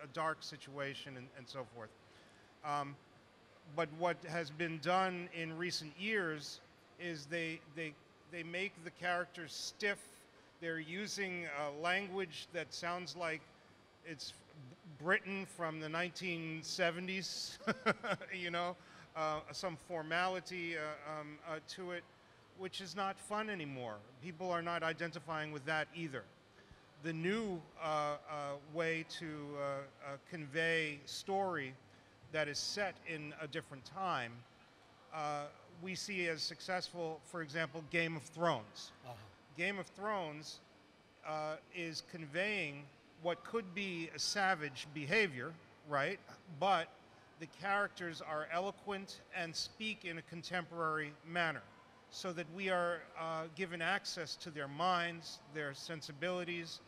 a dark situation and so forth. But what has been done in recent years is they make the characters stiff. They're using language that sounds like it's Britain from the 1970s, you know, some formality to it, which is not fun anymore. People are not identifying with that either. The new way to convey story that is set in a different time, we see as successful, for example, Game of Thrones. Game of Thrones is conveying what could be a savage behavior, right? But the characters are eloquent and speak in a contemporary manner, so that we are given access to their minds, their sensibilities.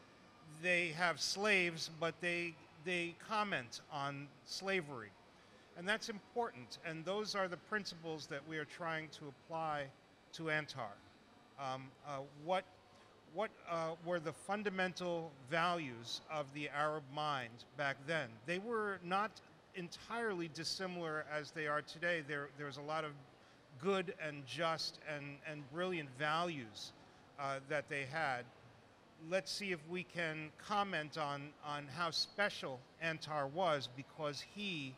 They have slaves, but they comment on slavery. And that's important, and those are the principles that we are trying to apply to Antara. What were the fundamental values of the Arab mind back then? They were not entirely dissimilar as they are today. There's a lot of good and just and brilliant values that they had. Let's see if we can comment on how special Antara was, because he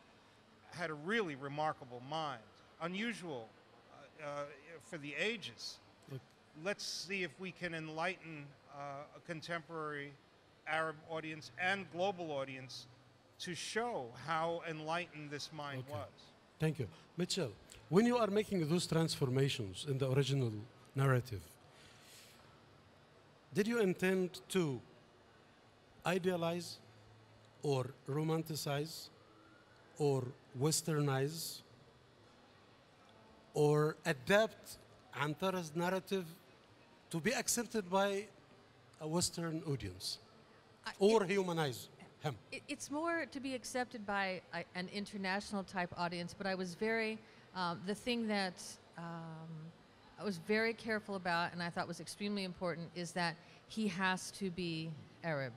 had a really remarkable mind, unusual for the ages. Let's see if we can enlighten a contemporary Arab audience and global audience to show how enlightened this mind was. Thank you. Mitchell, when you are making those transformations in the original narrative, did you intend to idealize or romanticize or westernize or adapt Antara's narrative to be accepted by a Western audience, or humanize him? It's more to be accepted by an international type audience, but I was very, the thing that I was very careful about and I thought was extremely important is that he has to be Arab.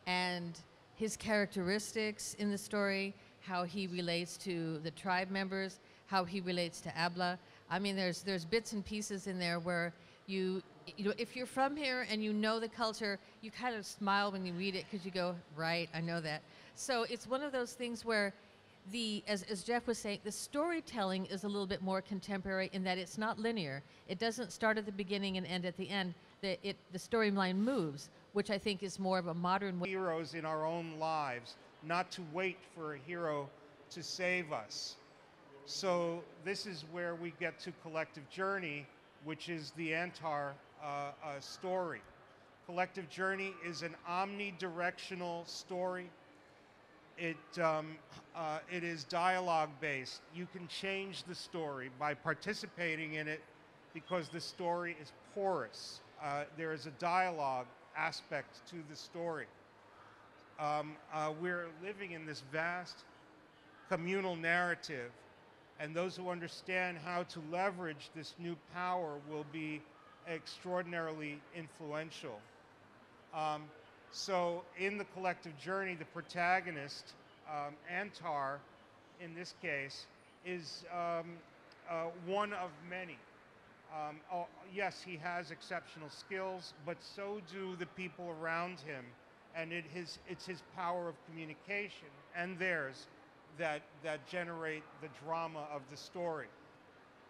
And his characteristics in the story, how he relates to the tribe members, how he relates to Abla. I mean, there's bits and pieces in there where you know, if you're from here and you know the culture, you kind of smile when you read it because you go, right, I know that. So it's one of those things where as Jeff was saying, the storytelling is a little bit more contemporary in that it's not linear. It doesn't start at the beginning and end at the end. The storyline moves, which I think is more of a modern way. Heroes in our own lives, not to wait for a hero to save us. So this is where we get to Collective Journey, which is the Antara story. Collective Journey is an omnidirectional story. It is dialogue-based. You can change the story by participating in it because the story is porous. There is a dialogue aspect to the story. We're living in this vast communal narrative, and those who understand how to leverage this new power will be extraordinarily influential. So in the Collective Journey, the protagonist, Antara, in this case, is one of many. Yes, he has exceptional skills, but so do the people around him. And it's his power of communication and theirs that generate the drama of the story.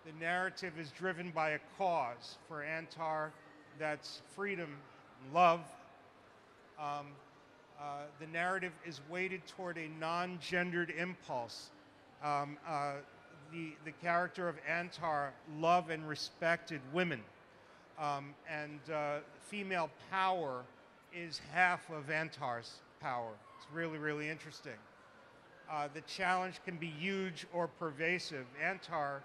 The narrative is driven by a cause for Antara, that's freedom and love. The narrative is weighted toward a non-gendered impulse. The character of Antara loved and respected women, and female power is half of Antara's power. It's really, really interesting. The challenge can be huge or pervasive. Antara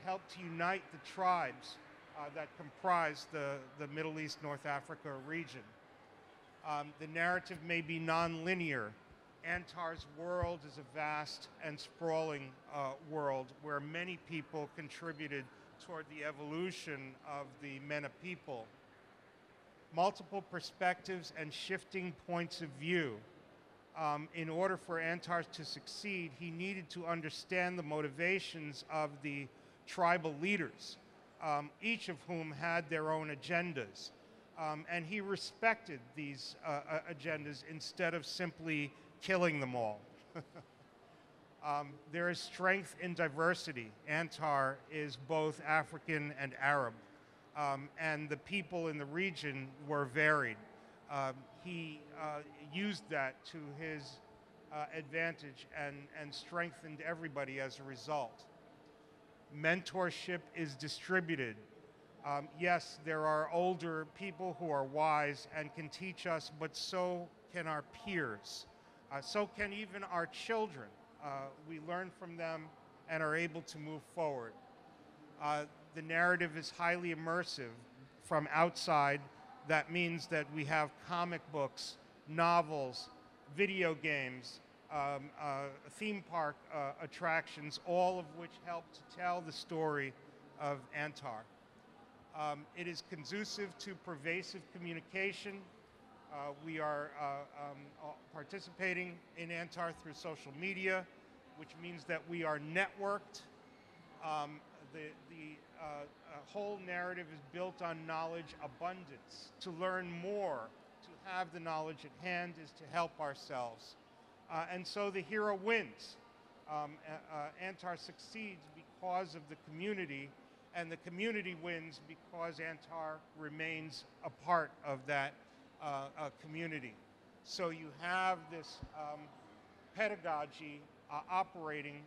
helped to unite the tribes that comprise the Middle East, North Africa region. The narrative may be non-linear. Antara's world is a vast and sprawling world where many people contributed toward the evolution of the MENA people. Multiple perspectives and shifting points of view In order for Antara to succeed, he needed to understand the motivations of the tribal leaders, each of whom had their own agendas. And he respected these agendas instead of simply killing them all. There is strength in diversity. Antara is both African and Arab, and the people in the region were varied. He used that to his advantage and strengthened everybody as a result. Mentorship is distributed. Yes, there are older people who are wise and can teach us, but so can our peers. So can even our children. We learn from them and are able to move forward. The narrative is highly immersive from outside. That means that we have comic books, novels, video games, theme park attractions, all of which help to tell the story of Antara. It is conducive to pervasive communication. We are participating in Antara through social media, which means that we are networked. The whole narrative is built on knowledge abundance. To learn more, to have the knowledge at hand, is to help ourselves. And so the hero wins. Antara succeeds because of the community, and the community wins because Antara remains a part of that community. So you have this pedagogy operating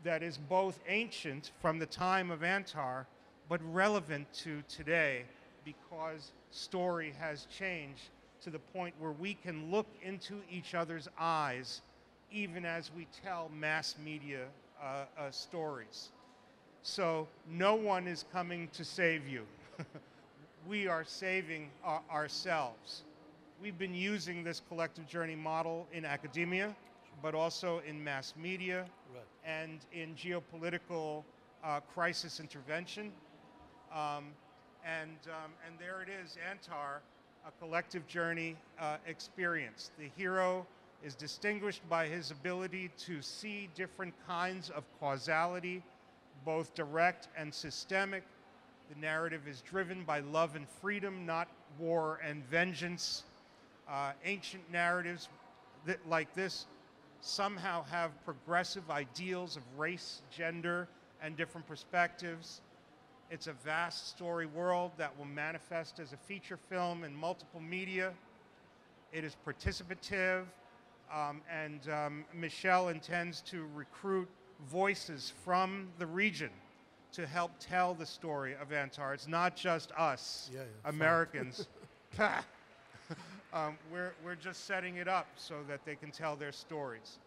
that is both ancient from the time of Antara, but relevant to today because story has changed to the point where we can look into each other's eyes even as we tell mass media stories. So no one is coming to save you. We are saving ourselves. We've been using this collective journey model in academia, but also in mass media, right, and in geopolitical crisis intervention. And there it is, Antara, a collective journey experience. The hero is distinguished by his ability to see different kinds of causality, both direct and systemic. The narrative is driven by love and freedom, not war and vengeance. Ancient narratives like this somehow have progressive ideals of race, gender, and different perspectives. It's a vast story world that will manifest as a feature film in multiple media. It is participative, and Michelle intends to recruit voices from the region to help tell the story of Antara. It's not just us, Americans. We're just setting it up so that they can tell their stories.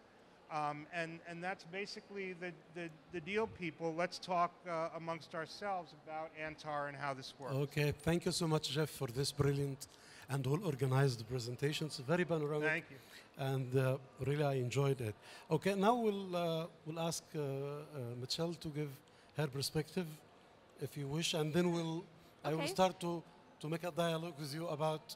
And that's basically the deal, people. Let's talk amongst ourselves about Antara and how this works. Okay, thank you so much, Jeff, for this brilliant and well-organized presentation. It's very panoramic. Thank you. And really, I enjoyed it. Okay, now we'll ask Michelle to give her perspective, if you wish, and then I will start to make a dialogue with you about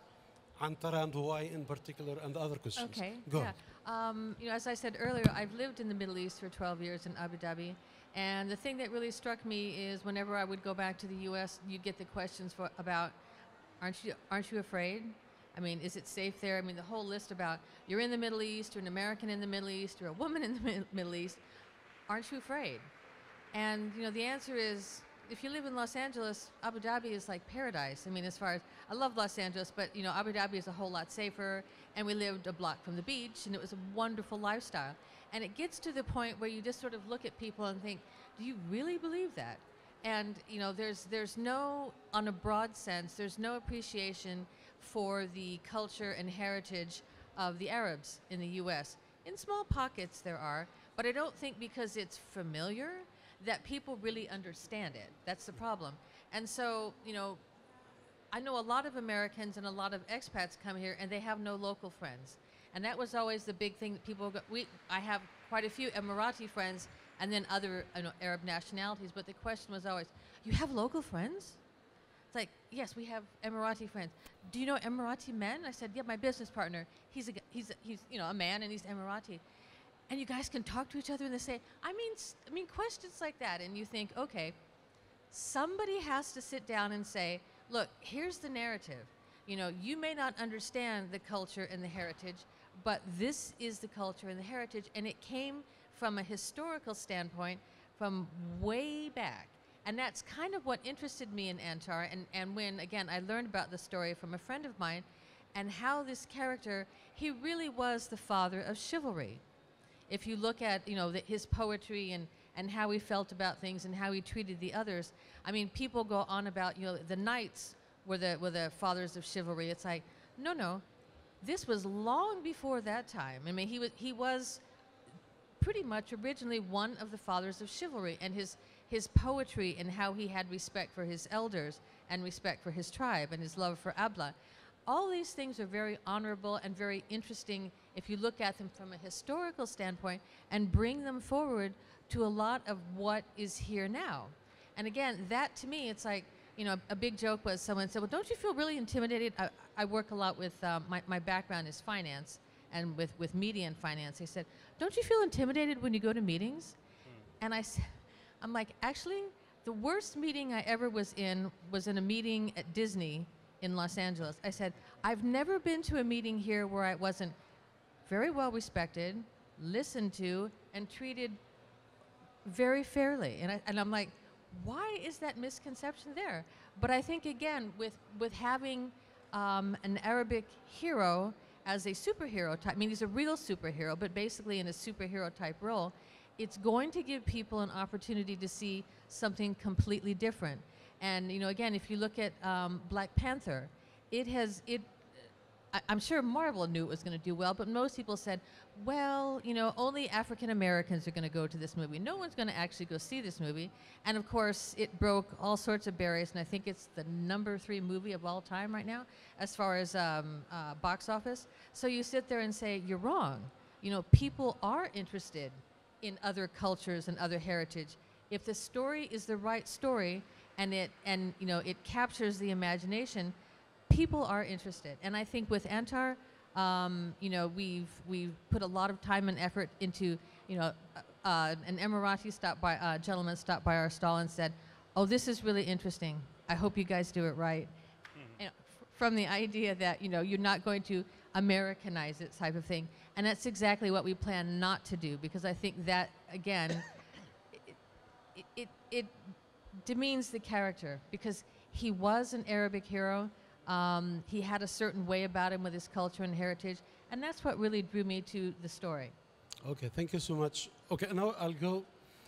Antara and Hawaii in particular and other questions. Okay. Go. Yeah. You know, as I said earlier, I've lived in the Middle East for 12 years in Abu Dhabi, and the thing that really struck me is whenever I would go back to the U.S., you'd get the questions about, aren't you afraid? I mean, is it safe there? I mean, the whole list about you're in the Middle East, you're an American in the Middle East, you're a woman in the Middle East. Aren't you afraid? And you know, the answer is, if you live in Los Angeles, Abu Dhabi is like paradise. I mean, as far as, I love Los Angeles, but you know, Abu Dhabi is a whole lot safer, and we lived a block from the beach, and it was a wonderful lifestyle. And it gets to the point where you just sort of look at people and think, do you really believe that? And you know, there's no, on a broad sense, there's no appreciation for the culture and heritage of the Arabs in the U.S. In small pockets there are, but I don't think because it's familiar that people really understand it. That's the problem. And so, you know, I know a lot of Americans and a lot of expats come here and they have no local friends. And that was always the big thing that people I have quite a few Emirati friends and then other Arab nationalities, but the question was always, you have local friends? It's like, yes, we have Emirati friends. Do you know Emirati men? I said, yeah, my business partner, he's you know, a man and he's Emirati. And you guys can talk to each other and they say, I mean questions like that. And you think, okay, somebody has to sit down and say, look, here's the narrative. You know, you may not understand the culture and the heritage, but this is the culture and the heritage. And it came from a historical standpoint from way back. And that's kind of what interested me in Antara. And when, again, I learned about the story from a friend of mine and how this character, he really was the father of chivalry. If you look at, you know, his poetry and how he felt about things and how he treated the others, I mean, people go on about, you know, the knights were the fathers of chivalry. It's like, no, this was long before that time. I mean, he was pretty much originally one of the fathers of chivalry, and his poetry and how he had respect for his elders and respect for his tribe and his love for Abla. All these things are very honorable and very interesting if you look at them from a historical standpoint and bring them forward to a lot of what is here now. And again, that to me, it's like, you know, a big joke was someone said, well, don't you feel really intimidated? I work a lot with, my background is finance and with media and finance. They said, don't you feel intimidated when you go to meetings? And I'm like, actually, the worst meeting I ever was in a meeting at Disney in Los Angeles. I said, I've never been to a meeting here where I wasn't very well respected, listened to, and treated very fairly. And I'm like, why is that misconception there? But I think, again, with having an Arabic hero as a superhero type, I mean, he's a real superhero, but basically in a superhero type role, it's going to give people an opportunity to see something completely different. And, you know, again, if you look at Black Panther, I'm sure Marvel knew it was going to do well, but most people said, well, you know, only African Americans are going to go to this movie. No one's going to actually go see this movie. And of course, it broke all sorts of barriers, and I think it's the #3 movie of all time right now, as far as box office. So you sit there and say, you're wrong. You know, people are interested in other cultures and other heritage. If the story is the right story, and you know, it captures the imagination, people are interested. And I think with Antara, you know, we've put a lot of time and effort into, you know, an Emirati gentleman stopped by our stall and said, oh, this is really interesting. I hope you guys do it right. You know, from the idea that, you know, you're not going to Americanize it type of thing. And that's exactly what we plan not to do, because I think that, again, it demeans the character, because he was an Arabic hero. He had a certain way about him with his culture and heritage, and that's what really drew me to the story. Okay, thank you so much. Okay, now I'll go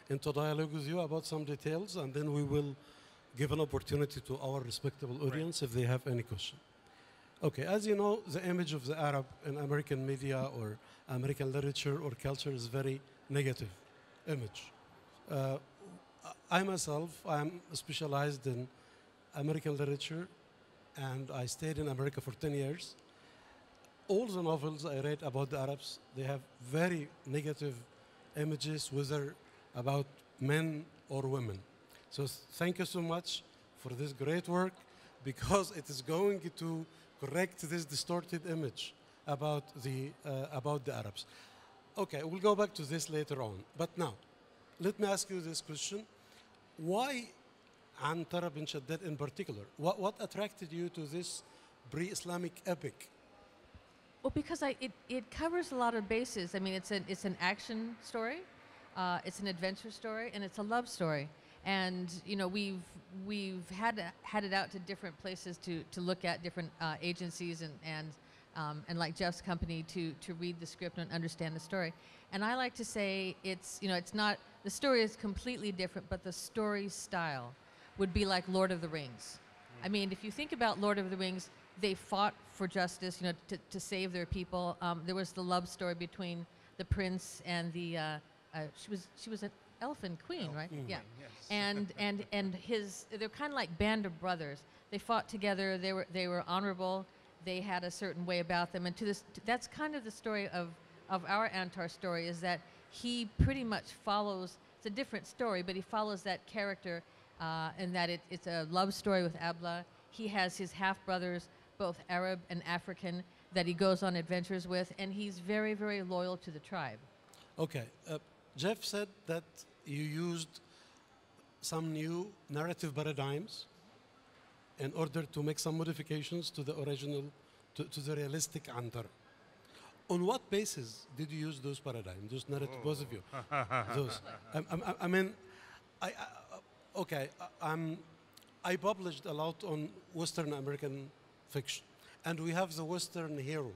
into dialogue with you about some details, and then we will give an opportunity to our respectable audience if they have any question. Okay, as you know, the image of the Arab in American media or American literature or culture is very negative image. I myself, I'm specialized in American literature, and I stayed in America for 10 years. All the novels I read about the Arabs, they have very negative images, whether about men or women. So thank you so much for this great work, because it is going to correct this distorted image about the Arabs. Okay, we'll go back to this later on. But now, let me ask you this question. Why Antara bin Shaddad in particular? What attracted you to this pre-Islamic epic? Well, because it covers a lot of bases. I mean, it's an action story, it's an adventure story, and it's a love story. And you know, we've had it out to different places to look at different agencies and like Jeff's company to read the script and understand the story. And I like to say it's not, the story is completely different, but the story style would be like Lord of the Rings. I mean, if you think about Lord of the Rings, they fought for justice, you know, to save their people. There was the love story between the prince and the she was an elfin queen, right? Yeah. Yes. And they're kind of like band of brothers. They fought together. They were honorable. They had a certain way about them. And that's kind of the story of our Antara story, is that he pretty much follows. It's a different story, but he follows that character, in that it's a love story with Abla. He has his half brothers, both Arab and African. that he goes on adventures with, and he's very, very loyal to the tribe. Okay. Jeff said that you used some new narrative paradigms in order to make some modifications to the original, to the realistic Antara. On what basis did you use those paradigms, those narrative, both of you? Those. I mean, I published a lot on Western American fiction, and we have the Western hero,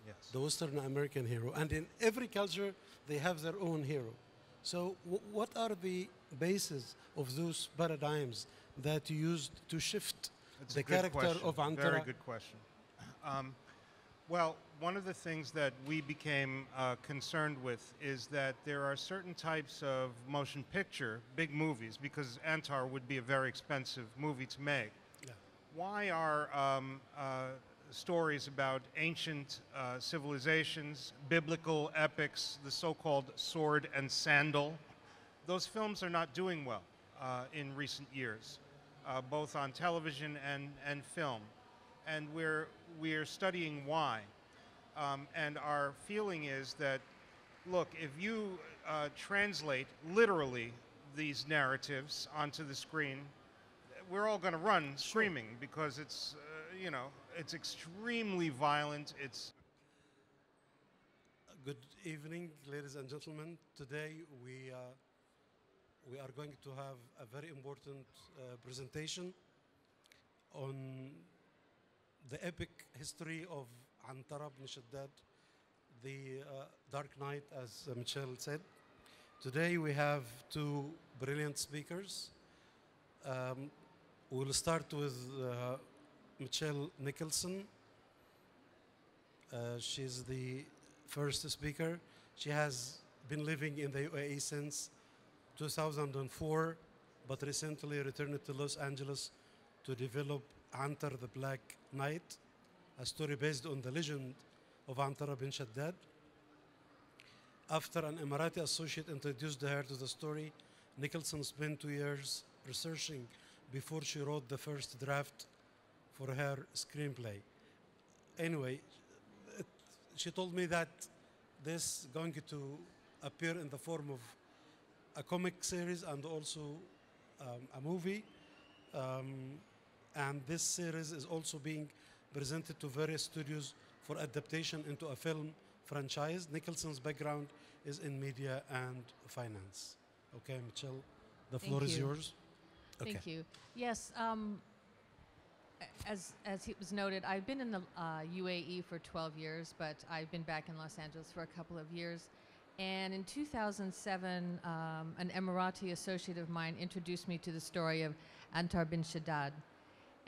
Yes. the Western American hero, and in every culture they have their own hero. So what are the bases of those paradigms that you used to shift That's the a good character question. of Antara? Very good question. Well, one of the things that we became concerned with is that there are certain types of motion picture, big movies, because Antara would be a very expensive movie to make. Yeah. Why are stories about ancient civilizations, biblical epics, the so-called sword and sandal, those films are not doing well in recent years, both on television and film. And we're studying why. And our feeling is that, look, if you translate literally these narratives onto the screen, we're all going to run screaming because it's, you know, it's extremely violent. It's Good evening, ladies and gentlemen. Today we are going to have a very important presentation on the epic history of Antara ibn Shaddad, the Dark Knight, as Michelle said. Today we have two brilliant speakers. We'll start with Michelle Nicholson. She's the first speaker. She has been living in the UAE since 2004, but recently returned to Los Angeles to develop Antara the Black Knight, a story based on the legend of Antara bin Shaddad. After an Emirati associate introduced her to the story, Nicholson spent 2 years researching before she wrote the first draft for her screenplay. Anyway, she told me that this is going to appear in the form of a comic series and also a movie. And this series is also being presented to various studios for adaptation into a film franchise. Nicholson's background is in media and finance. Okay, Michelle, the floor is yours. Okay. Thank you. Yes, as it was noted, I've been in the UAE for 12 years, but I've been back in Los Angeles for a couple of years. And in 2007, an Emirati associate of mine introduced me to the story of Antara bin Shaddad.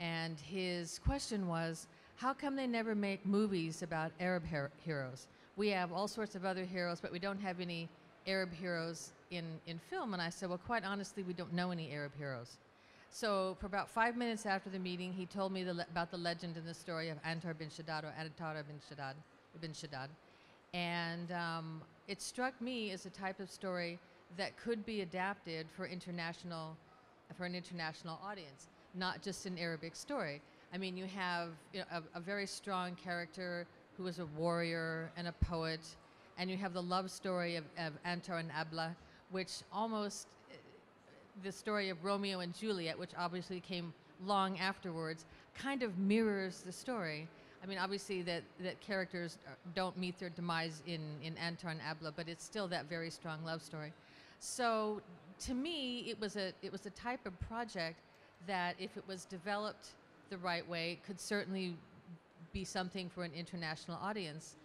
And his question was, how come they never make movies about Arab heroes? We have all sorts of other heroes, but we don't have any Arab heroes in film. And I said, well, quite honestly, we don't know any Arab heroes. So for about 5 minutes after the meeting, he told me about the legend and the story of Antara bin Shaddad, or Antara bin Shaddad. And it struck me as a type of story that could be adapted for an international audience, not just an Arabic story. I mean, you have a very strong character who is a warrior and a poet, and you have the love story of Antara and Abla, which almost, the story of Romeo and Juliet, which obviously came long afterwards, kind of mirrors the story. I mean, obviously that characters don't meet their demise in Antara and Abla, but it's still that very strong love story. So to me, it was a type of project that, if it was developed the right way, could certainly be something for an international audience.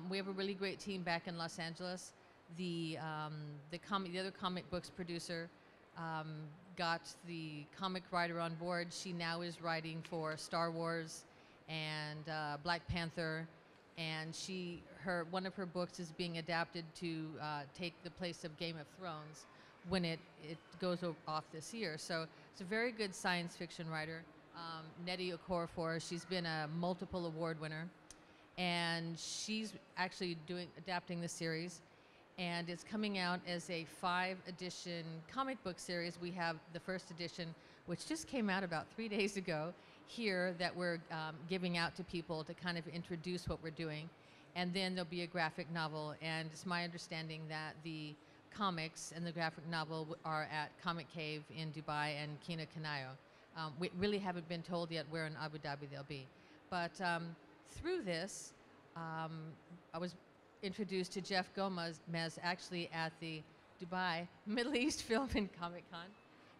We have a really great team back in Los Angeles. The other comic books producer got the comic writer on board. She now is writing for Star Wars and Black Panther, and one of her books is being adapted to take the place of Game of Thrones when it goes off this year. So it's a very good science fiction writer. Nnedi Okorafor, she's been a multiple award winner, and she's actually adapting the series, and it's coming out as a 5-edition comic book series. We have the first edition, which just came out about 3 days ago, here that we're giving out to people to kind of introduce what we're doing. And then there'll be a graphic novel, and it's my understanding that the comics and the graphic novel are at Comic Cave in Dubai and Kina Kanayo. We really haven't been told yet where in Abu Dhabi they'll be. But through this, I was introduced to Jeff Gomez actually at the Dubai Middle East Film and Comic Con.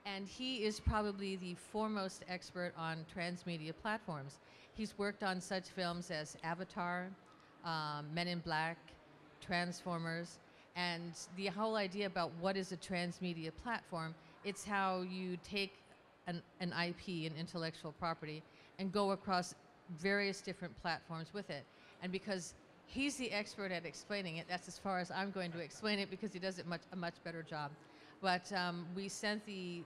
And he is probably the foremost expert on transmedia platforms. He's worked on such films as Avatar, Men in Black, Transformers, and the whole idea about what is a transmedia platform, it's how you take an IP, an intellectual property, and go across various different platforms with it. And because he's the expert at explaining it, that's as far as I'm going to explain it, because he does it a much better job. But we sent the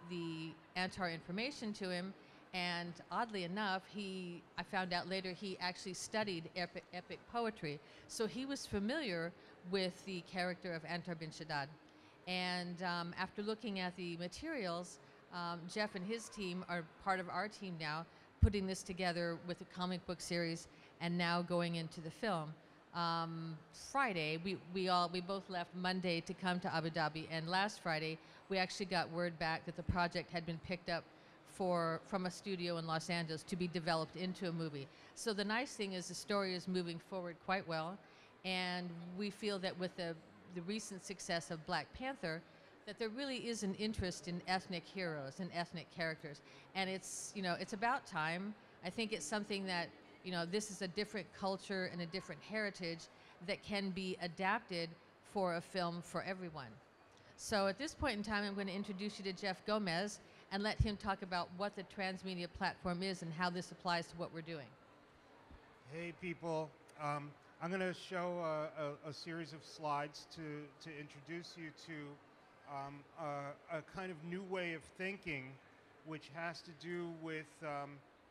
Antara information to him, and oddly enough, I found out later he actually studied epic poetry. So he was familiar with the character of Antara bin Shaddad. And after looking at the materials, Jeff and his team are part of our team now, putting this together with a comic book series and now going into the film. Friday, we both left Monday to come to Abu Dhabi, and last Friday we actually got word back that the project had been picked up from a studio in Los Angeles to be developed into a movie. So the nice thing is the story is moving forward quite well, and we feel that with the recent success of Black Panther, that there really is an interest in ethnic heroes and ethnic characters, and it's about time. I think it's something that this is a different culture and a different heritage that can be adapted for a film for everyone. So at this point in time, I'm going to introduce you to Jeff Gomez and let him talk about what the transmedia platform is and how this applies to what we're doing. Hey people, I'm going to show a series of slides to introduce you to a kind of new way of thinking, which has to do with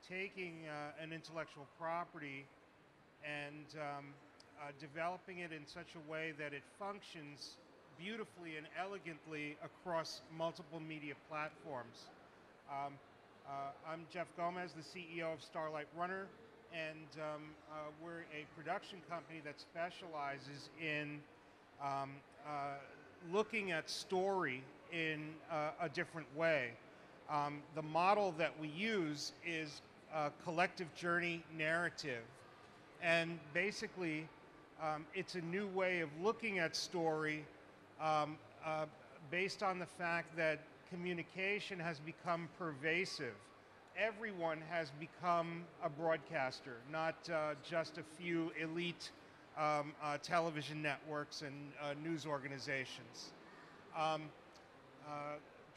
taking an intellectual property and developing it in such a way that it functions beautifully and elegantly across multiple media platforms. I'm Jeff Gomez, the CEO of Starlight Runner, and we're a production company that specializes in looking at story in a different way. The model that we use is collective journey narrative, and basically it's a new way of looking at story based on the fact that communication has become pervasive. Everyone has become a broadcaster, not just a few elite television networks and news organizations.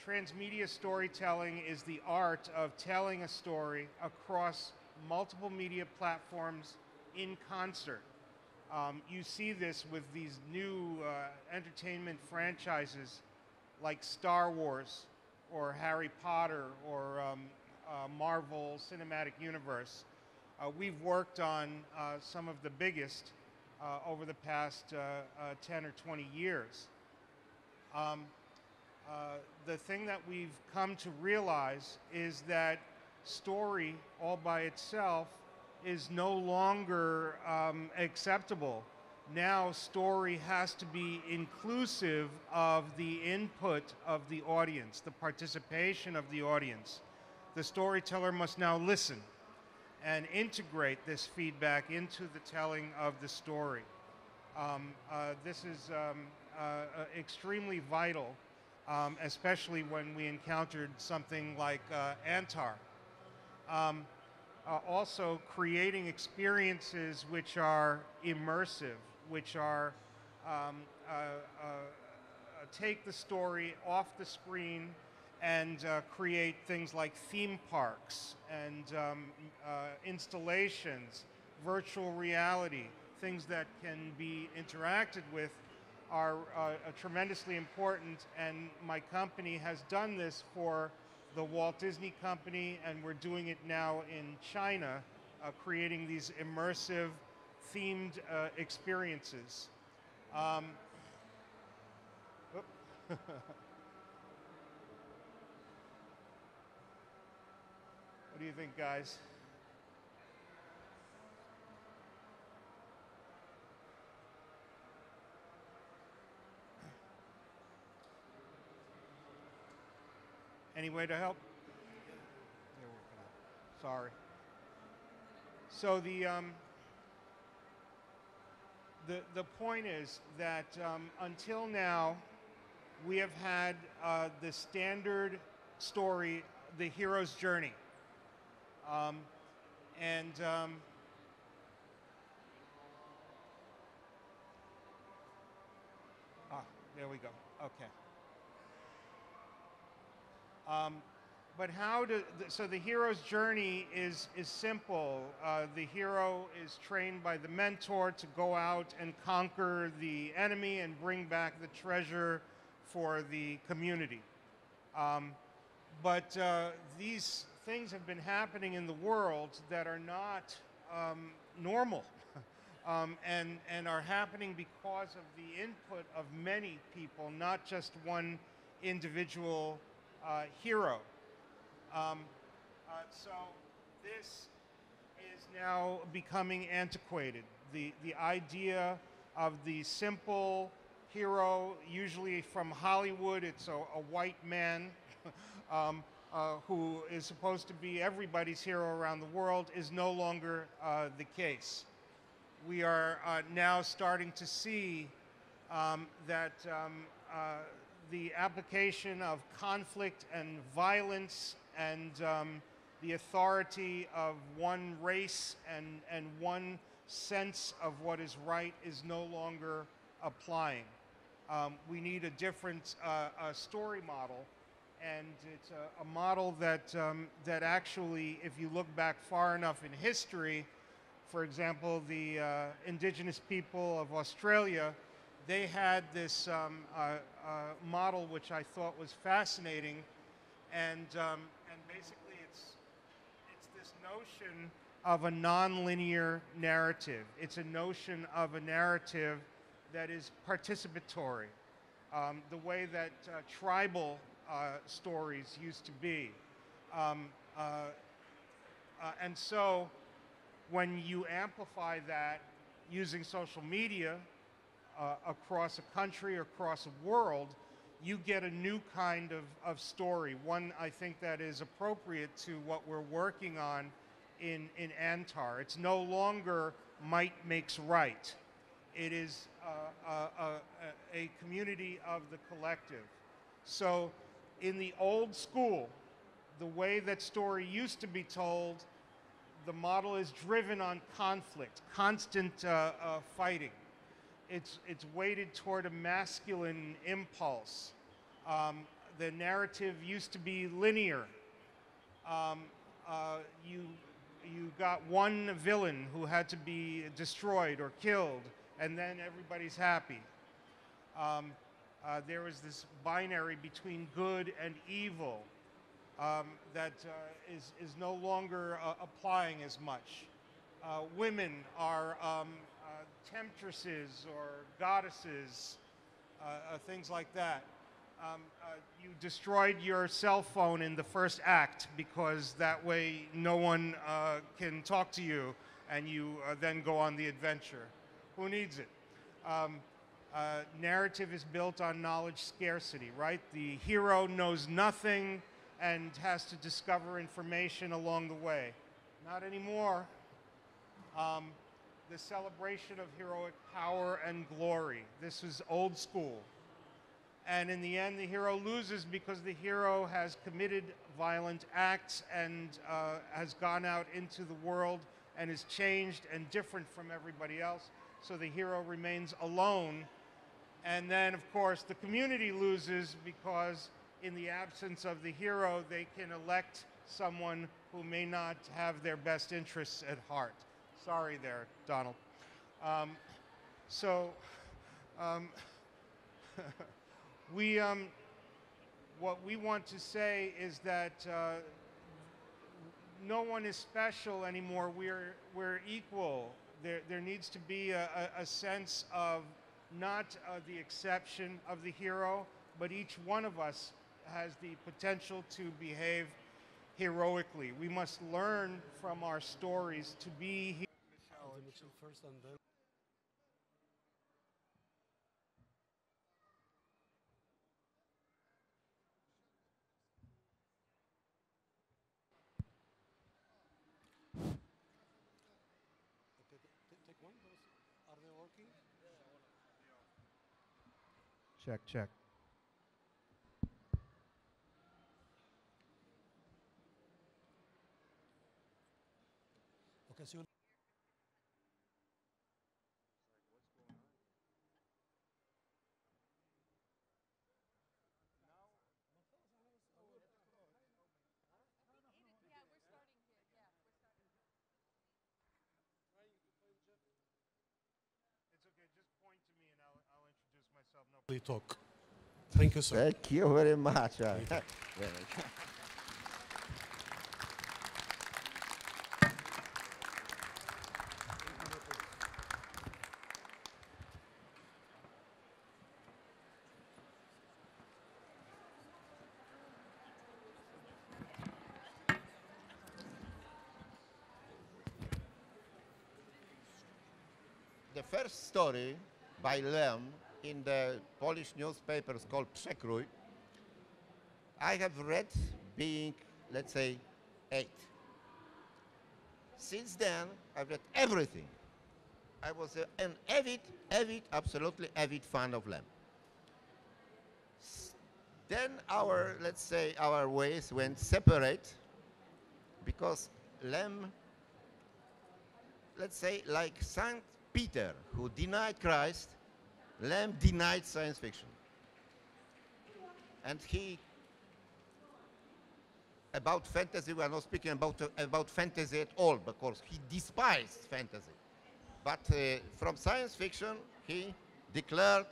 Transmedia storytelling is the art of telling a story across multiple media platforms in concert. You see this with these new entertainment franchises like Star Wars or Harry Potter or Marvel Cinematic Universe. We've worked on some of the biggest over the past 10 or 20 years. The thing that we've come to realize is that story all by itself is no longer acceptable. Now story has to be inclusive of the input of the audience, the participation of the audience. The storyteller must now listen and integrate this feedback into the telling of the story. This is extremely vital, especially when we encountered something like Antara. Also creating experiences which are immersive, which are take the story off the screen and create things like theme parks and installations, virtual reality, things that can be interacted with are tremendously important, and my company has done this for the Walt Disney Company, and we're doing it now in China, creating these immersive themed experiences. What do you think, guys? Any way to help? They're working on it. Sorry. So the point is that until now, we have had the standard story, the hero's journey. There we go. Okay. But so the hero's journey is simple. The hero is trained by the mentor to go out and conquer the enemy and bring back the treasure for the community. But these things have been happening in the world that are not normal and are happening because of the input of many people, not just one individual hero. So this is now becoming antiquated. The idea of the simple hero, usually from Hollywood, it's a white man who is supposed to be everybody's hero around the world, is no longer the case. We are now starting to see that the application of conflict and violence and the authority of one race and one sense of what is right is no longer applying. We need a different story model, and it's a model that actually, if you look back far enough in history, for example, the indigenous people of Australia, they had this model which I thought was fascinating, and basically it's this notion of a non-linear narrative. It's a notion of a narrative that is participatory, the way that tribal stories used to be. And so when you amplify that using social media across a country, across a world, you get a new kind of story, one I think that is appropriate to what we're working on in Antara. It's no longer might makes right. It is a community of the collective. So in the old school, the way that story used to be told, the model is driven on conflict, constant fighting. It's weighted toward a masculine impulse. The narrative used to be linear. You got one villain who had to be destroyed or killed, and then everybody's happy. There was this binary between good and evil that is no longer applying as much. Women are temptresses or goddesses, things like that. You destroyed your cell phone in the first act because that way no one can talk to you, and you then go on the adventure. Who needs it? Narrative is built on knowledge scarcity, right? The hero knows nothing and has to discover information along the way. Not anymore. The celebration of heroic power and glory. This is old school. And in the end, the hero loses because the hero has committed violent acts and has gone out into the world and is changed and different from everybody else. So the hero remains alone. And then, of course, the community loses because in the absence of the hero, they can elect someone who may not have their best interests at heart. Sorry there, Donald. What we want to say is that no one is special anymore. We're equal. There needs to be a sense of not the exception of the hero, but each one of us has the potential to behave heroically. We must learn from our stories to be heroes. First and then. Check, check. Okay, so It's okay. Just point to me and I'll introduce myself. No we talk. Thank you, sir. Thank you very much. The first story by Lem in the Polish newspapers called Przekrój, I have read being, let's say, 8. Since then, I've read everything. I was an avid, absolutely avid fan of Lem. Then let's say, our ways went separate because Lem, let's say, like Saint Peter, who denied Christ, Lem denied science fiction. And about fantasy, we are not speaking about fantasy at all, because he despised fantasy. But from science fiction, he declared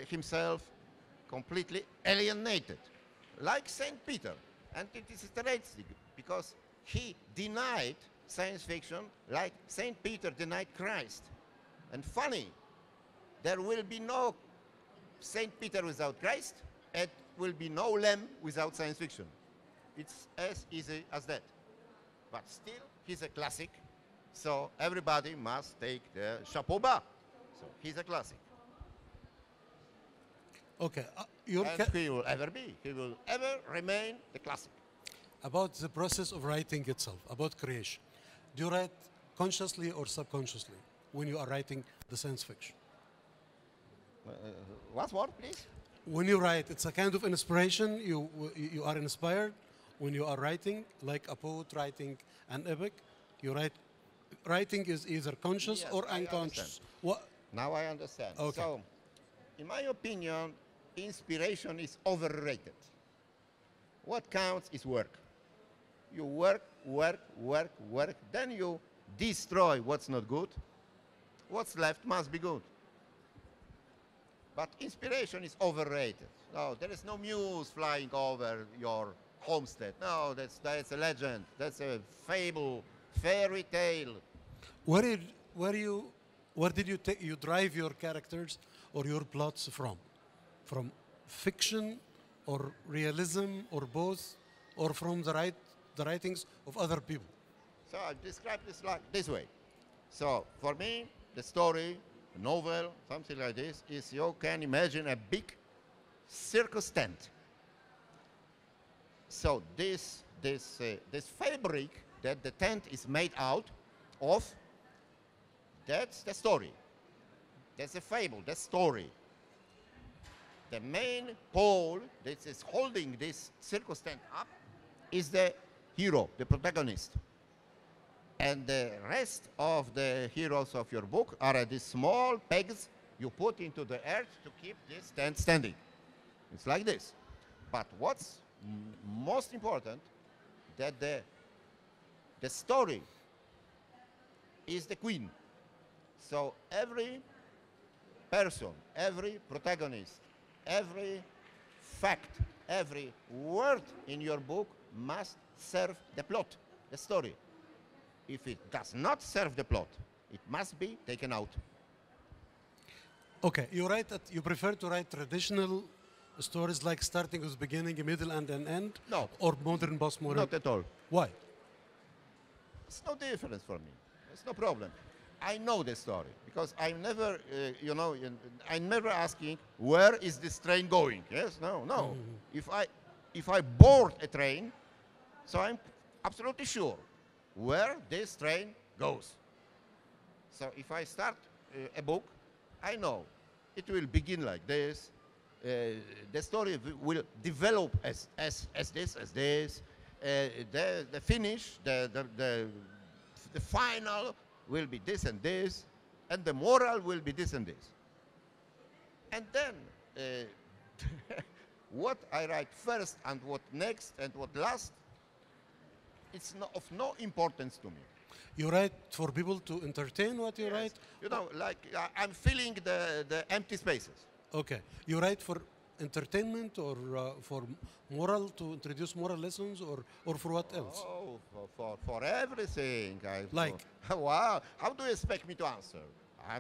himself completely alienated, like Saint Peter. And it is interesting, because he denied science fiction like Saint Peter denied Christ. And funny, there will be no Saint Peter without Christ, and will be no Lem without science fiction. It's as easy as that. But still, he's a classic, so everybody must take the chapeau bas. So he's a classic. Okay, And he will ever be. He will ever remain the classic. about the process of writing itself, about creation. Do you write consciously or subconsciously when you are writing the science fiction? What word, please? When you write, it's a kind of inspiration. You are inspired when you are writing, like a poet writing an epic. You write. Writing is either conscious Yes, or I unconscious. understand. Now I understand. Okay. So, in my opinion, inspiration is overrated. What counts is work. You work, then you destroy what's not good. What's left must be good. But inspiration is overrated. No, there is no muse flying over your homestead. No, that's a legend. That's a fable, fairy tale. Where did you drive your characters or your plots from? From fiction or realism or both, or from the writings of other people? So I describe this like this way. So for me, the story, a novel, something like this, is you can imagine a big circus tent. So this fabric that the tent is made out of, that's the story. That's a fable, that's story. The main pole that is holding this circus tent up is the hero, the protagonist. And the rest of the heroes of your book are these small pegs you put into the earth to keep this tent standing. It's like this. But what's most important, that the story is the queen. So every person, every protagonist, every fact, every word in your book must serve the plot, the story. If it does not serve the plot, it must be taken out. Okay, you prefer to write traditional stories like starting with beginning, a middle, and an end? No. Or modern, postmodern? Not at all. Why? It's no difference for me. It's no problem. I know the story because I'm never, I'm never asking where is this train going. Yes, no. If I board a train, so I'm absolutely sure where this train goes. So if I start a book, I know it will begin like this, the story will develop as this. The finish, the final will be this and this, and the moral will be this and this. And then what I write first and what next and what last, it's of no importance to me. You write for people to entertain what you write? You know, like I'm filling the empty spaces. Okay. You write for entertainment or for moral, to introduce moral lessons, or for what else? Oh, for everything. Like? Wow. How do you expect me to answer?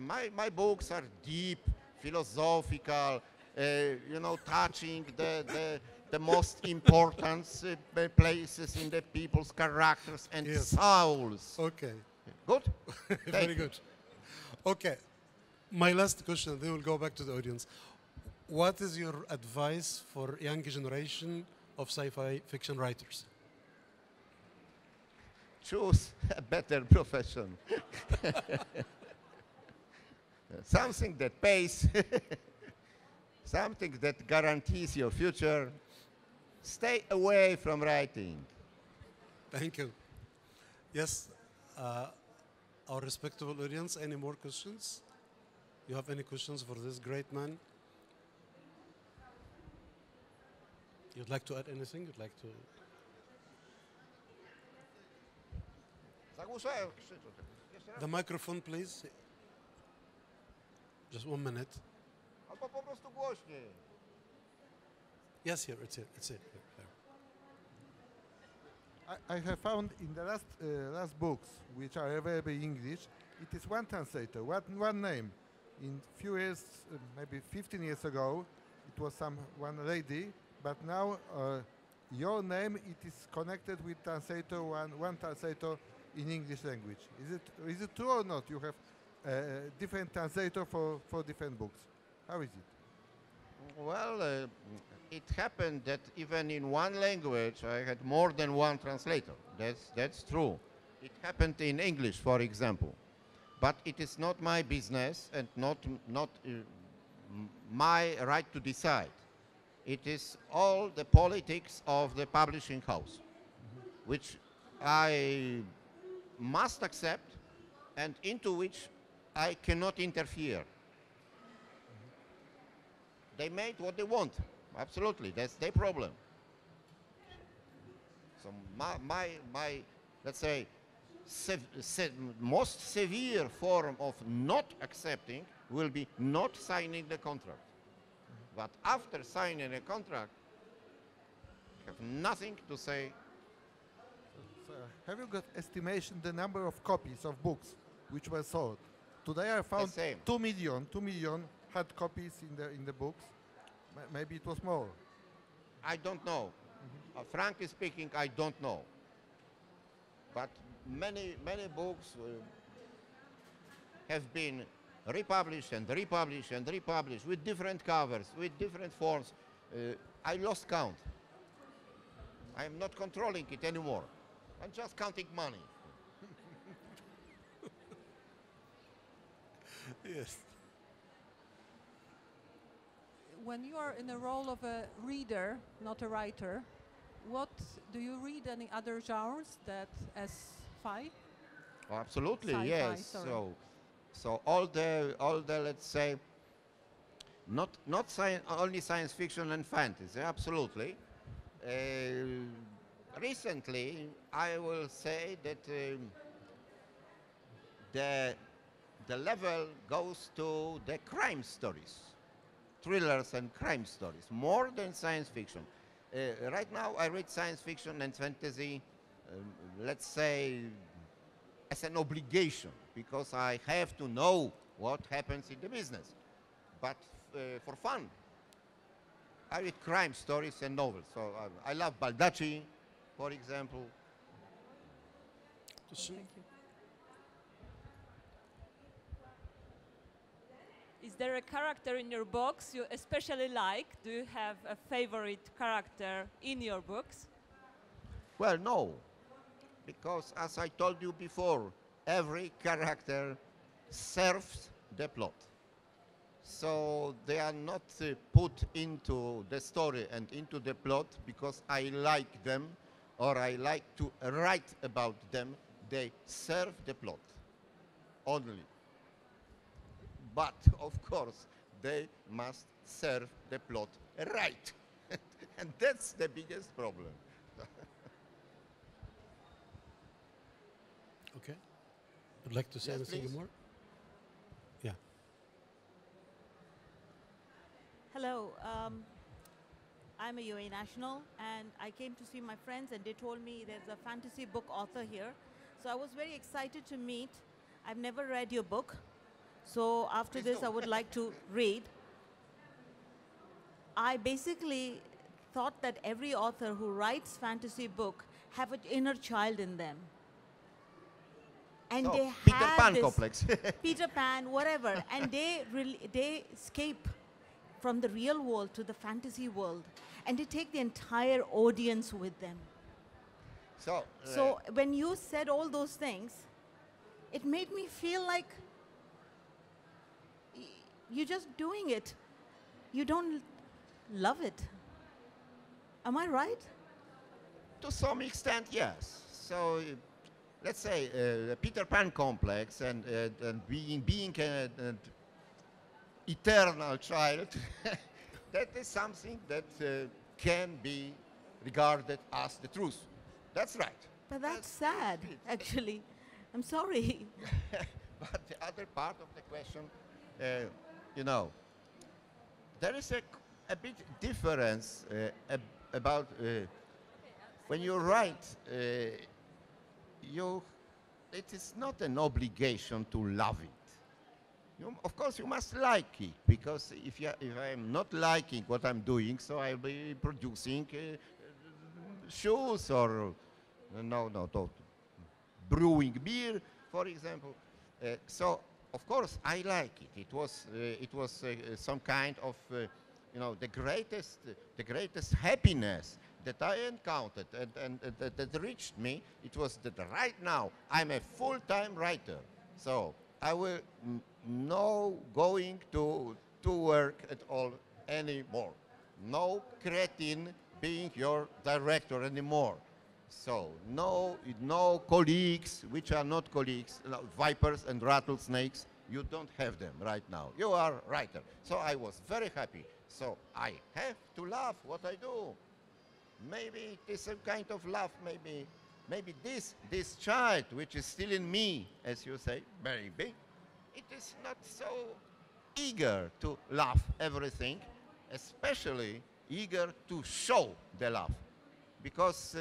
My books are deep, philosophical, you know, touching the most important places in the people's characters and souls. Okay. Good? Very good. Okay. My last question, then we'll go back to the audience. What is your advice for young generation of sci-fi fiction writers? Choose a better profession. Something that pays, something that guarantees your future. Stay away from writing. Thank you. Yes, our respectable audience, any more questions? You have any questions for this great man? You'd like to add anything? You'd like to? The microphone, please. Just 1 minute. Yes, here, it's here, it's here. I have found in the last books, which are available in English, it is one translator, one name. In few years, maybe 15 years ago, it was one lady, but now your name, it is connected with translator, one translator in English language. Is it true or not? You have different translator for different books. How is it? Well, it happened that even in one language I had more than one translator. That's true. It happened in English, for example. But it is not my business and not my right to decide. It is all the politics of the publishing house, which I must accept and into which I cannot interfere. They made what they want. Absolutely, that's their problem. So my let's say, most severe form of not accepting will be not signing the contract. But after signing a contract, I have nothing to say. So have you got estimation the number of copies of books which were sold? Today I found 2 million hard copies in the books. Maybe it was more. I don't know. Frankly speaking, I don't know. But many books have been republished and republished and republished with different covers, with different forms. I lost count. I am not controlling it anymore. I'm just counting money. Yes. When you are in the role of a reader, not a writer, what do you read any other genres that as sci-fi? Oh, absolutely, Sci-fi, yes. sorry. So all the let's say not only science fiction and fantasy, absolutely. Recently, I will say that the level goes to the crime stories, thrillers and crime stories, more than science fiction. Right now, I read science fiction and fantasy, let's say, as an obligation, because I have to know what happens in the business. But for fun, I read crime stories and novels. So I love Baldacci, for example. Thank you. Is there a character in your books you especially like? Do you have a favorite character in your books? Well, no, because as I told you before, every character serves the plot. So they are not put into the story and into the plot because I like them or I like to write about them. They serve the plot only. But of course, they must serve the plot right. And that's the biggest problem. Okay. Would like to say Yes, anything please. more? Yeah. Hello, I'm a UAE national, and I came to see my friends, and they told me there's a fantasy book author here. So I was very excited to meet. I've never read your book, so after this, I would like to read. I basically thought that every author who writes fantasy book have an inner child in them. And So, they Peter have Pan this complex. Peter Pan, whatever, and they escape from the real world to the fantasy world, and they take the entire audience with them. So when you said all those things, it made me feel like you're just doing it. You don't love it. Am I right? To some extent, yes. So let's say the Peter Pan complex and being an eternal child, that is something that can be regarded as the truth. That's right. But that's sad, actually. I'm sorry. But the other part of the question, you know, there is a big difference about when you write, it is not an obligation to love it. Of course, you must like it, because if I'm not liking what I'm doing, so I'll be producing shoes or brewing beer, for example. So, of course, I like it. It was some kind of, the greatest happiness that I encountered and that reached me. It was that right now I'm a full-time writer. So I will no going to work at all anymore. No cretin being your director anymore. So no colleagues which are not colleagues, vipers and rattlesnakes. You don't have them right now. You are a writer. So I was very happy. So I have to love what I do. Maybe it is some kind of love. Maybe this child which is still in me, as you say, maybe it is not so eager to love everything, especially eager to show the love, because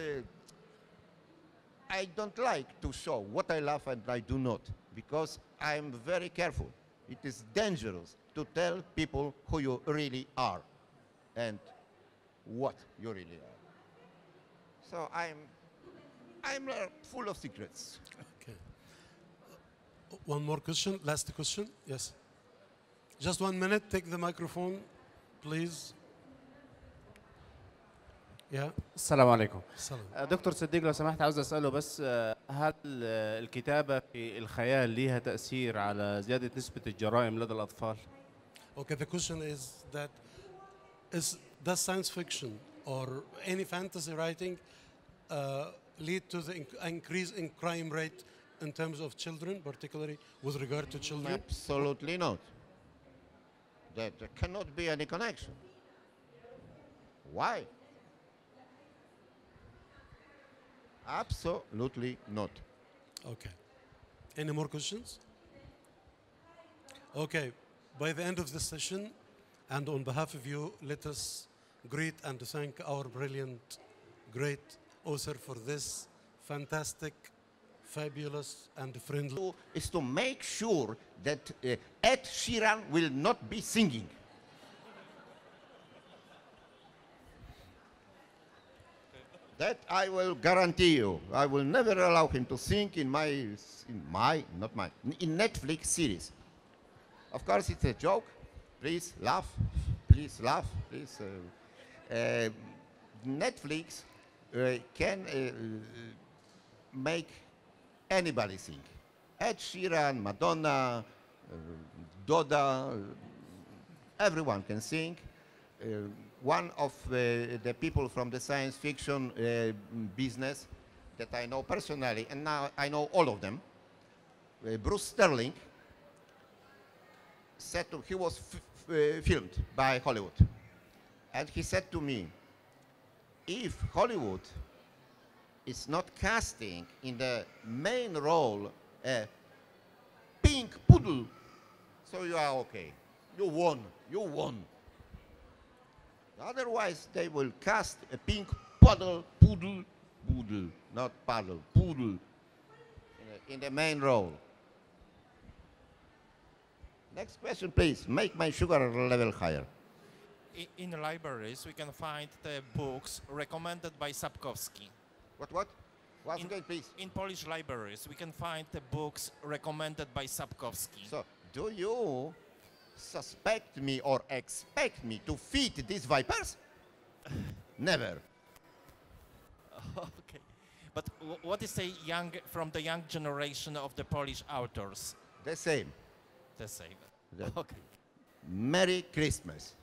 I don't like to show what I love and I do not, because I'm very careful. It is dangerous to tell people who you really are and what you really are. So I'm full of secrets. Okay. One more question, last question, yes. Just 1 minute, take the microphone, please. Yeah. السلام عليكم. السلام. دكتور صديق لو سمحت عاوز اساله بس هل الكتابه في الخيال ليها تاثير على زياده نسبه الجرائم لدى الاطفال؟ Okay, the question is that does science fiction or any fantasy writing lead to the increase in crime rate in terms of children, particularly with regard to children? Absolutely not. There cannot be any connection. Why? Absolutely not. Okay. Any more questions? Okay. By the end of the session, and on behalf of you, let us greet and thank our brilliant, great author for this fantastic, fabulous, and friendly. Is to make sure that Ed Sheeran will not be singing. That I will guarantee you. I will never allow him to sing in Netflix series. Of course, it's a joke. Please laugh. Please laugh. Please. Netflix can make anybody sing. Ed Sheeran, Madonna, Doda, everyone can sing. One of the people from the science fiction business that I know personally, and now I know all of them, Bruce Sterling, said to, he was filmed by Hollywood, and he said to me, if Hollywood is not casting in the main role a pink poodle, so you are okay. You won. You won. Otherwise, they will cast a pink poodle, not paddle, poodle, in the main role. Next question, please. Make my sugar level higher. In libraries, we can find the books recommended by Sapkowski. What? Once again, please. In Polish libraries, we can find the books recommended by Sapkowski. So, do you suspect me or expect me to feed these vipers? Never. Okay. But what is from the young generation of the Polish authors? The same. The same. Okay. Merry Christmas.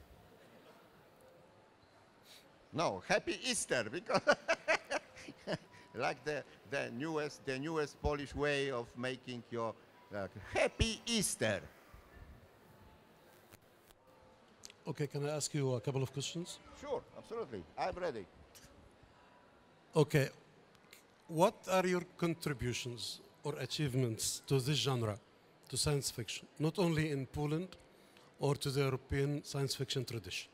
No, Happy Easter, because like the newest Polish way of making your Happy Easter. Okay, can I ask you a couple of questions? Sure, absolutely. I'm ready. Okay. What are your contributions or achievements to this genre, to science fiction, not only in Poland or to the European science fiction tradition?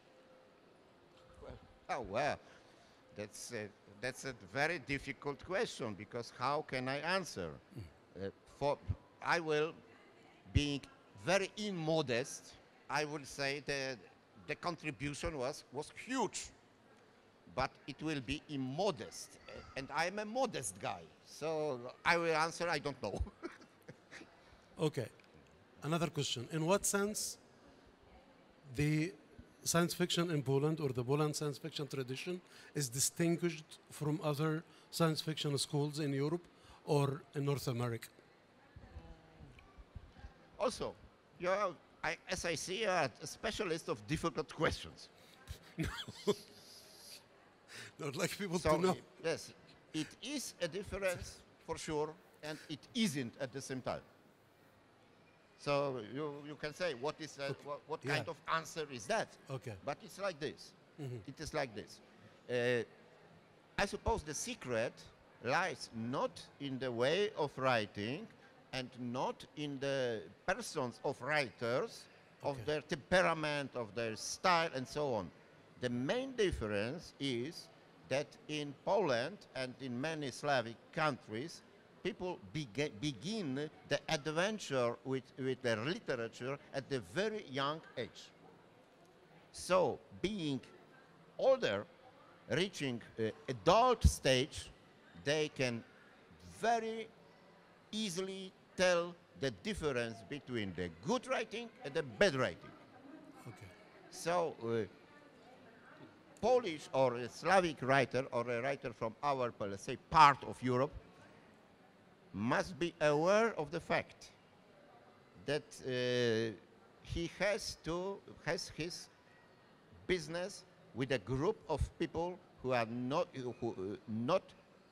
Well, that's a very difficult question, because how can I answer? I will, being very immodest, I would say that the contribution was huge, but it will be immodest, and I'm a modest guy, so I will answer I don't know. Okay. Another question. In what sense the science fiction in Poland, or the Poland science fiction tradition, is distinguished from other science fiction schools in Europe or in North America? Also, as I see, a specialist of difficult questions. I'd like people to know. Yes, it is a difference for sure, and it isn't at the same time. So you can say, what is what kind of answer is that? Okay. But it's like this. Mm-hmm. It is like this. I suppose the secret lies not in the way of writing, and not in the persons of writers, of their temperament, of their style, and so on. The main difference is that in Poland and in many Slavic countries, people begin the adventure with their literature at a very young age. So, being older, reaching adult stage, they can very easily tell the difference between the good writing and the bad writing. Okay. So, Polish or a Slavic writer, or a writer from our, let's say, part of Europe, must be aware of the fact that he has his business with a group of people who are not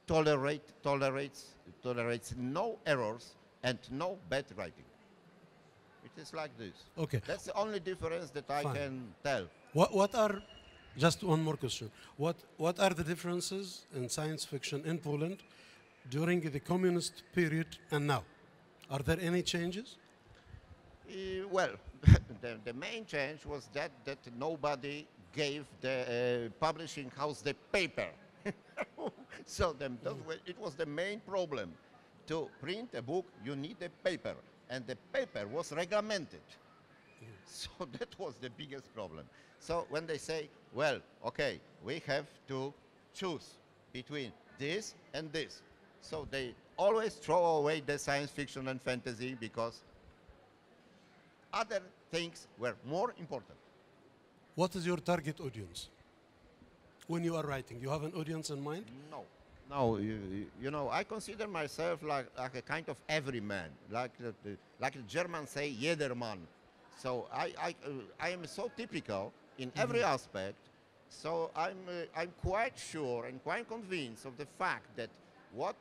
tolerates no errors and no bad writing. It is like this. Okay. That's the only difference that I can tell. What are, just one more question, what are the differences in science fiction in Poland during the communist period and now? Are there any changes? Well, the main change was that nobody gave the publishing house the paper. So it was the main problem. To print a book, you need a paper, and the paper was regimented. So that was the biggest problem. So when they say, well, okay, we have to choose between this and this, so they always throw away the science fiction and fantasy because other things were more important. What is your target audience when you are writing? You have an audience in mind? No, you know, I consider myself like a kind of everyman, like the Germans say, jedermann. So I am so typical in every aspect. So I'm quite sure and quite convinced of the fact that what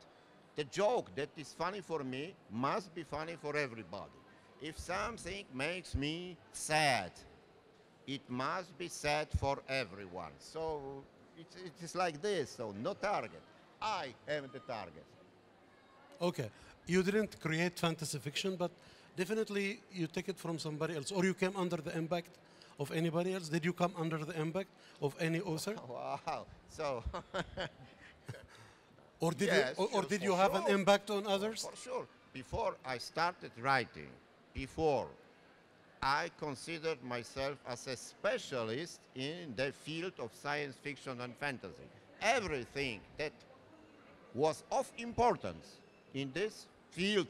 the joke that is funny for me must be funny for everybody. If something makes me sad, it must be sad for everyone. So it is like this. So no target. I am the target. Okay. You didn't create fantasy fiction, but definitely you take it from somebody else, or you came under the impact of anybody else. Did you come under the impact of any author? Wow. So. Or did yes, you, or sure, did for you have sure. an impact on others? For sure. Before I started writing, I considered myself as a specialist in the field of science fiction and fantasy. Everything that was of importance in this field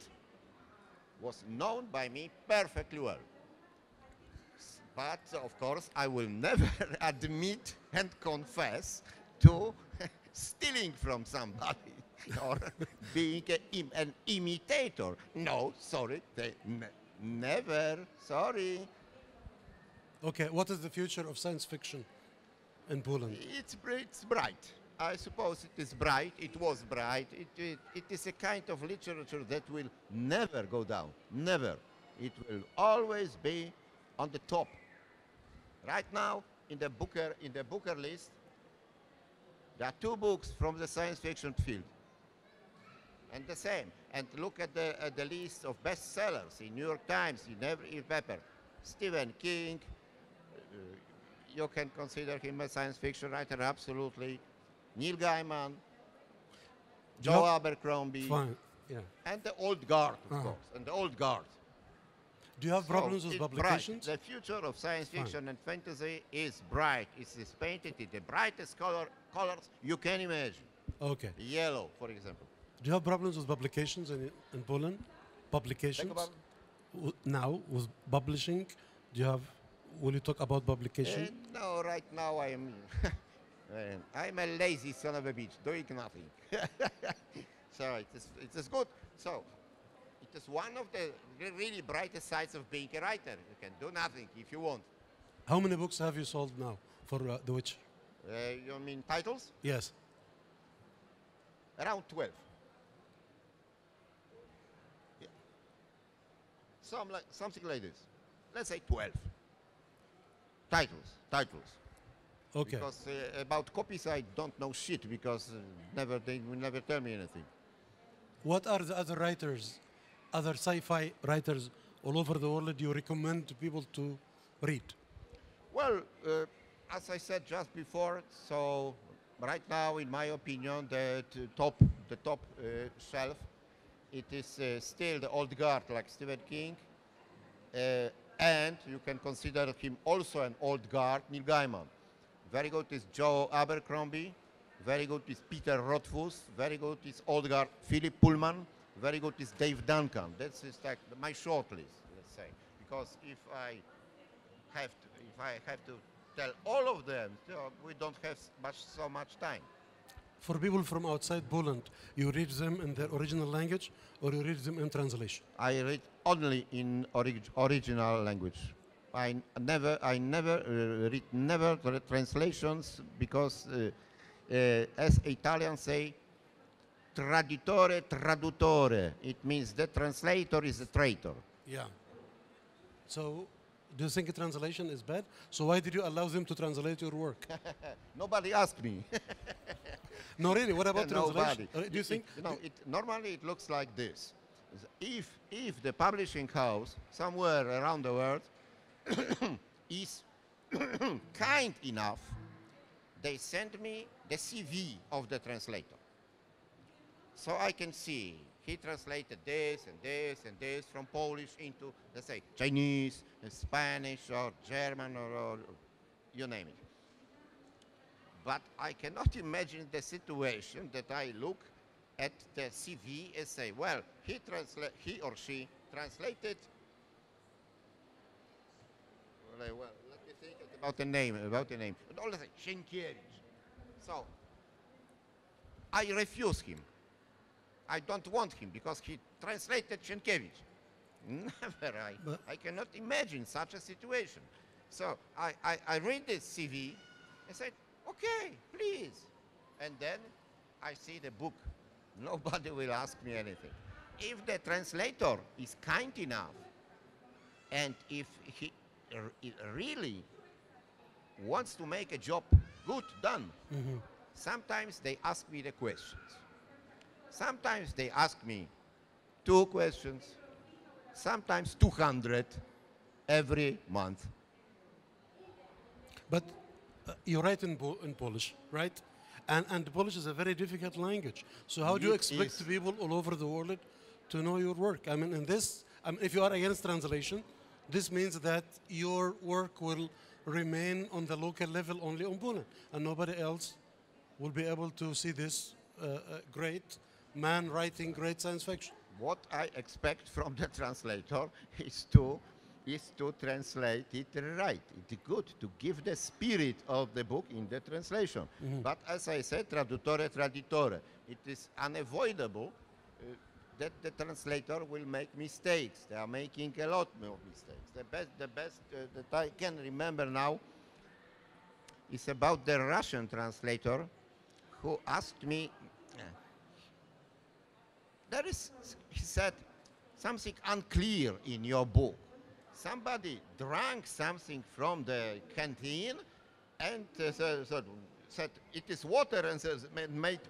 was known by me perfectly well. But of course, I will never admit and confess to stealing from somebody or being an imitator. No, sorry, never, sorry. Okay, what is the future of science fiction in Poland? It's bright. I suppose it is bright. It was bright. It is a kind of literature that will never go down. Never. It will always be on the top. Right now, in the Booker list, there are 2 books from the science fiction field. And the same. And look at the list of bestsellers in New York Times, in every paper. Stephen King, you can consider him a science fiction writer, absolutely. Neil Gaiman, Joe Abercrombie, Fine. Yeah. and the old guard, of course, and the old guard. Do you have problems with publications? Bright. The future of science fiction and fantasy is bright. It is painted in the brightest colors you can imagine. Okay. Yellow, for example. Do you have problems with publications in Poland? Publications? Now, with publishing, will you talk about publication? No, right now I am I'm a lazy son of a bitch, doing nothing. So it is good. So it is one of the really brightest sides of being a writer. You can do nothing if you want. How many books have you sold now for The Witcher? You mean titles? Yes. Around 12. Yeah. Something like this. Let's say 12. Titles. Okay. Because about copies I don't know shit because they will never tell me anything. What are the other writers, other sci-fi writers all over the world you recommend to people to read? Well, as I said just before, so right now, in my opinion, the top shelf, it is still the old guard like Stephen King, and you can consider him also an old guard, Neil Gaiman. Very good is Joe Abercrombie. Very good is Peter Rothfuss. Very good is old guard Philip Pullman. Very good is Dave Duncan. That's like my short list, let's say. Because if I have to tell all of them, we don't have so much time. For people from outside Poland, you read them in their original language or you read them in translation? I read only in original language. I never read translations because, as Italians say, traditore traduttore. It means the translator is a traitor. Yeah. So, do you think a translation is bad? So why did you allow them to translate your work? Nobody asked me. No, really. What about translation? Do you think? Normally it looks like this. If the publishing house somewhere around the world is kind enough, they send me the CV of the translator. So I can see he translated this and this and this from Polish into, let's say, Chinese, Spanish, or German, or you name it. But I cannot imagine the situation that I look at the CV and say, well, he or she translated. Well, let me think about the name. And all that, Sienkiewicz. So I refuse him. I don't want him because he translated Sienkiewicz. Never. I cannot imagine such a situation. So I read this CV. I said, okay, please. And then I see the book. Nobody will ask me anything. If the translator is kind enough, and if he really wants to make a job good done, sometimes they ask me the questions. Sometimes they ask me 2 questions, sometimes 200 every month. But you write in Polish, right? And Polish is a very difficult language. So how do you expect people all over the world to know your work? I mean, in this, if you are against translation, this means that your work will remain on the local level only on Poland, and nobody else will be able to see this great man writing great science fiction. What I expect from the translator is to translate it right. It's good to give the spirit of the book in the translation. But as I said, traduttore traditore, it is unavoidable that the translator will make mistakes. They are making a lot of mistakes. The best that I can remember now is about the Russian translator who asked me, he said, something unclear in your book. Somebody drank something from the canteen and said it is water and made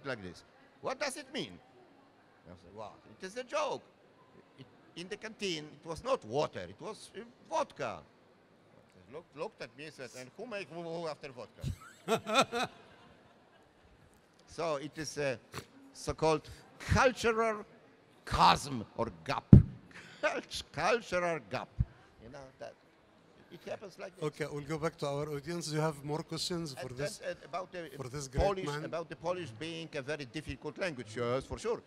like this. What does it mean? I said, well, it is a joke. In the canteen, it was not water, it was vodka. Looked at me and said, and who make after vodka? So it is a so-called cultural chasm or gap. Cultural gap. You know, that it happens like this. Okay, we'll go back to our audience. Do you have more questions for this? About the great Polish, man? about the Polish being a very difficult language, yes, for sure.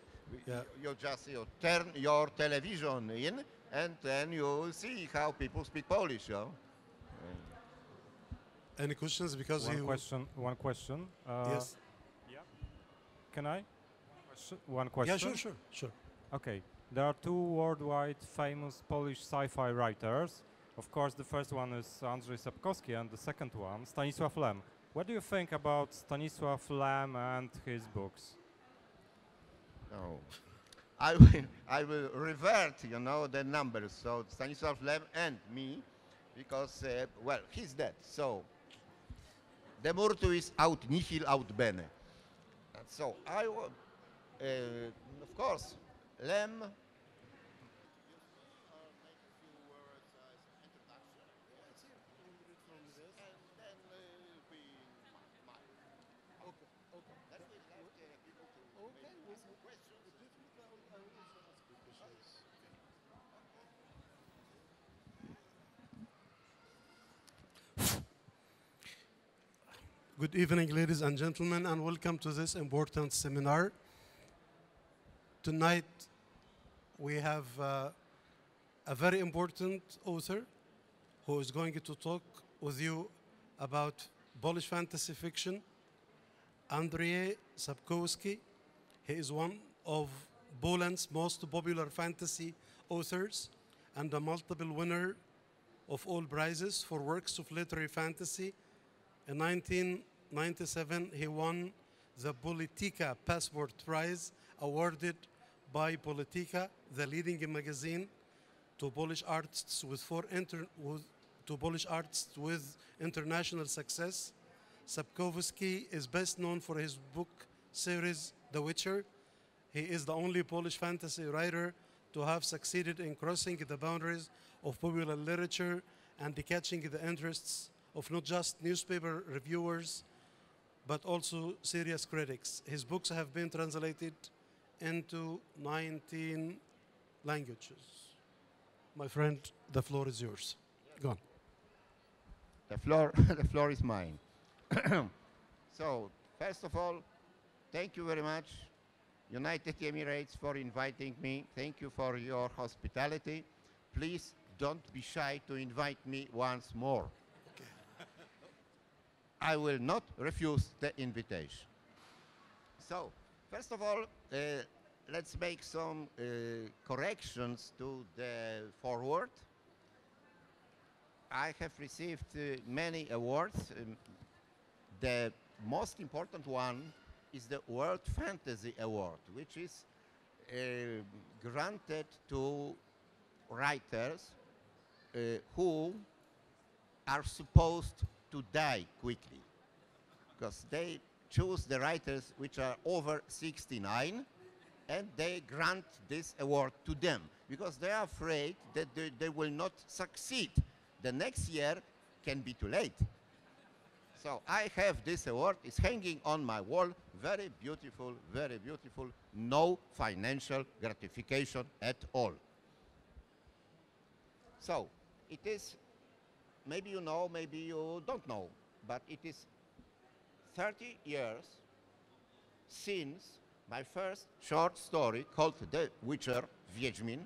Yeah. You just turn your television in, and then you see how people speak Polish. You know? Any questions? Because One question. Yes. Yeah. Can I? One question. Yeah, sure. Okay. There are 2 worldwide famous Polish sci-fi writers. Of course, the first one is Andrzej Sapkowski, and the second one, Stanisław Lem. What do you think about Stanisław Lem and his books? No. I will revert, the numbers. So Stanisław Lem and me, because, well, he's dead. So, de mortuis aut nihil aut bene. And so of course, Lem. Good evening, ladies and gentlemen, and welcome to this important seminar. Tonight, we have a very important author who is going to talk with you about Polish fantasy fiction, Andrzej Sapkowski. He is one of Poland's most popular fantasy authors and a multiple winner of all prizes for works of literary fantasy. In 1997, he won the Politika Passport Prize, awarded by Politika, the leading magazine, to Polish artists with international success. Sapkowski is best known for his book series, The Witcher. He is the only Polish fantasy writer to have succeeded in crossing the boundaries of popular literature and catching the interests of not just newspaper reviewers, but also serious critics. His books have been translated into 19 languages. My friend, the floor is yours. Go on. The floor is mine. So, first of all, thank you very much, United Emirates, for inviting me. Thank you for your hospitality. Please don't be shy to invite me once more. I will not refuse the invitation. So, first of all, let's make some corrections to the forward. I have received many awards. The most important one is the World Fantasy Award, which is granted to writers who are supposed to die quickly, because they choose the writers which are over 69, and they grant this award to them because they are afraid that they will not succeed. The next year can be too late. So I have this award. It's hanging on my wall. Very beautiful, very beautiful. No financial gratification at all. So it is, maybe you know, maybe you don't know, but it is 30 years since my first short story called The Witcher, Wiedźmin,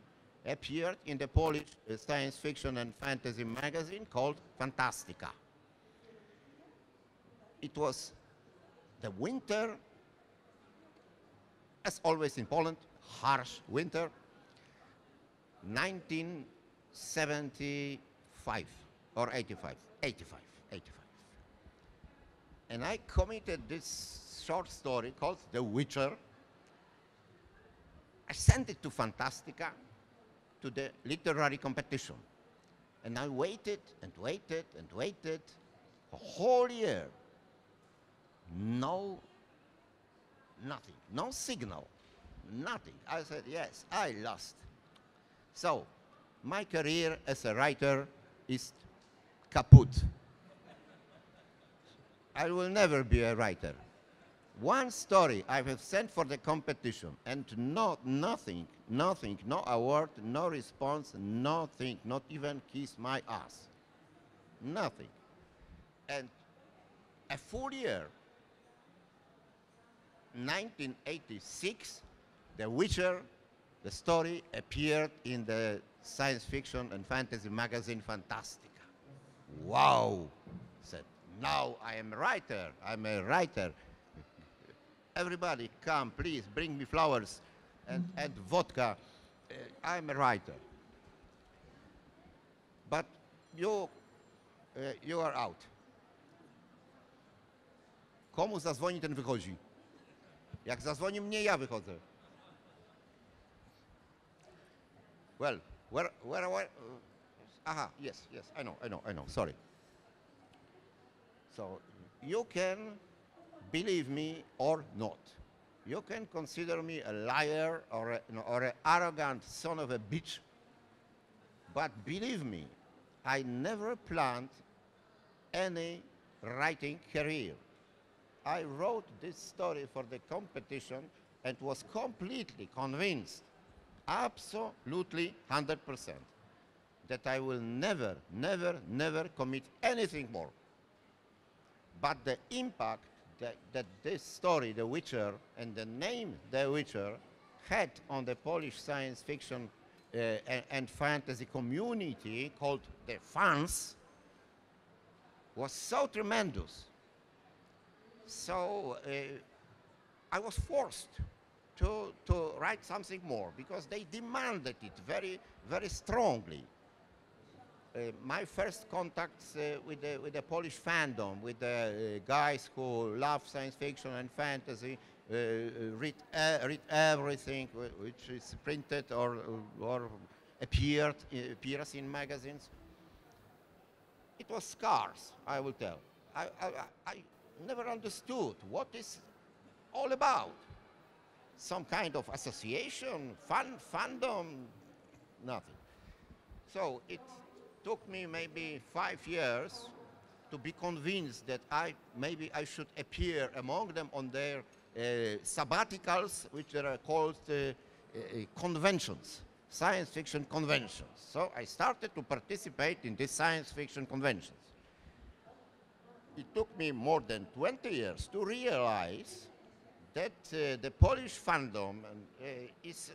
appeared in the Polish science fiction and fantasy magazine called Fantastica. It was the winter, as always in Poland, harsh winter, 1975 or 85. And I committed this short story called The Witcher. I sent it to Fantastica, to the literary competition. And I waited and waited and waited a whole year. No, nothing, no signal, nothing. I said, yes, I lost. So, my career as a writer is kaput. I will never be a writer. One story I have sent for the competition, and nothing, no award, no response, nothing, not even kiss my ass. Nothing. And a full year, 1986, The Witcher, the story appeared in the science fiction and fantasy magazine Fantastica. Wow, said, now I am a writer, I'm a writer. Everybody come, please, bring me flowers and vodka. I'm a writer. But you are out. Komu zadzwoni, ten wychodzi. Jak zadzwoni mnie, ja wychodzę. Well, where aha, yes, I know, sorry. So, you can believe me or not. You can consider me a liar or an arrogant son of a bitch, but believe me, I never planned any writing career. I wrote this story for the competition and was completely convinced, absolutely 100%, that I will never commit anything more. But the impact that this story, The Witcher, and the name The Witcher had on the Polish science fiction and fantasy community called the fans was so tremendous. So I was forced to write something more because they demanded it very strongly. My first contacts with the Polish fandom, with the guys who love science fiction and fantasy, read everything which is printed or appears in magazines. It was scarce, I will tell. I never understood what it's all about. Some kind of association, fandom, nothing. So it took me maybe 5 years to be convinced that maybe I should appear among them on their sabbaticals, which are called conventions, science fiction conventions. So I started to participate in these science fiction conventions. It took me more than 20 years to realize that the Polish fandom is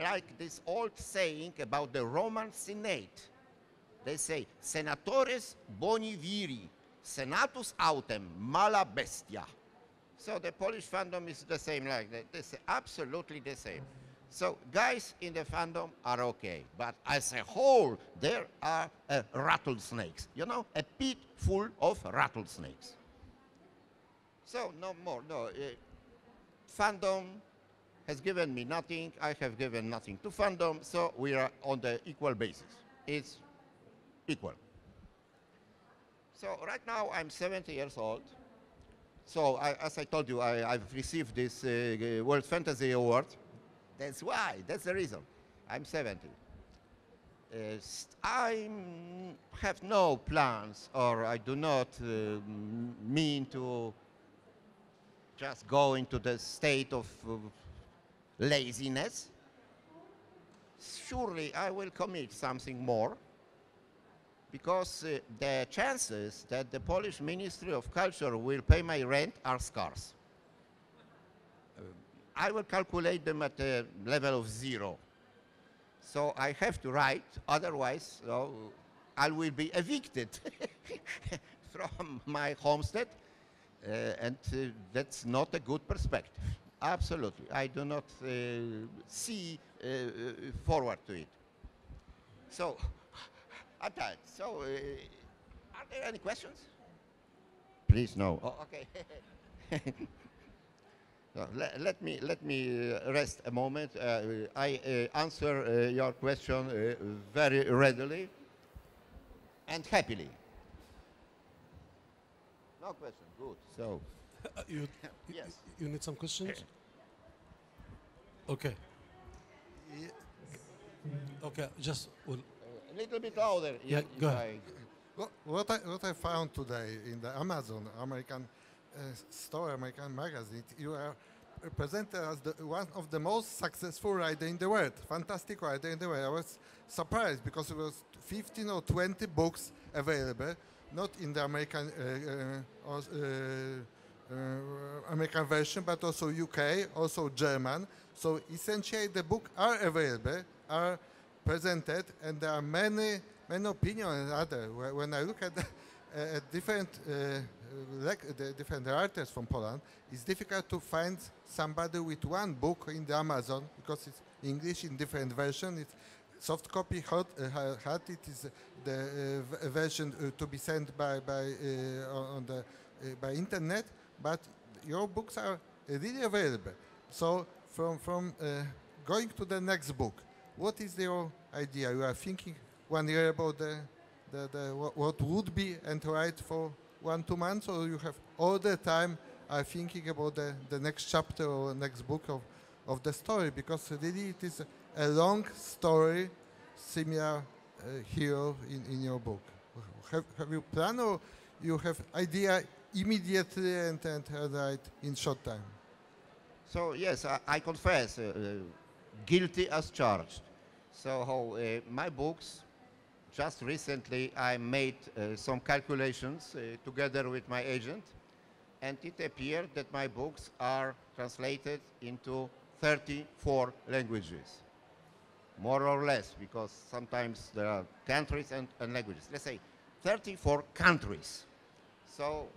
like this old saying about the Roman Senate. They say, senatores boni viri, senatus autem mala bestia. So the Polish fandom is the same like that. It's absolutely the same. So guys in the fandom are okay, but as a whole, there are rattlesnakes. You know, a pit full of rattlesnakes. So no more, no. Fandom has given me nothing. I have given nothing to fandom. So we are on the equal basis. It's equal. So right now I'm 70 years old. So as I told you, I've received this World Fantasy Award. That's why, that's the reason. I'm 70. I have no plans, or I do not mean to just go into the state of laziness. Surely I will commit something more, because the chances that the Polish Ministry of Culture will pay my rent are scarce. I will calculate them at a level of 0. So I have to write, otherwise I will be evicted from my homestead, and that's not a good perspective. Absolutely. I do not see forward to it. So, I'm tired. So, are there any questions? Please, no. Oh, okay. No, let me rest a moment. I answer your question very readily and happily. No question. Good. So, yes. You need some questions? Okay. Okay. Just a little bit louder. Yeah. Go ahead. What I found today in the Amazon American store, American magazine, you are presented as one of the most successful writer in the world, fantastic writer in the world. I was surprised because it was 15 or 20 books available, not in the American version, but also UK, also German. So essentially the books are available, are presented, and there are many opinions. When I look at different writers from Poland, it's difficult to find somebody with one book in the Amazon, because it's English in different version. It's soft copy, hard. It is the version to be sent by internet. But your books are really available. So from going to the next book, what is your idea? You are thinking 1 year about what would be and write for 1-2 months, or you have all the time thinking about the next chapter or next book of the story? Because really it is a long story, similar hero in your book. Have you planned, or you have idea immediately and write in short time? So yes, I confess, guilty as charged. So my books, just recently I made some calculations together with my agent, and it appeared that my books are translated into 34 languages, more or less, because sometimes there are countries and languages. Let's say 34 countries. So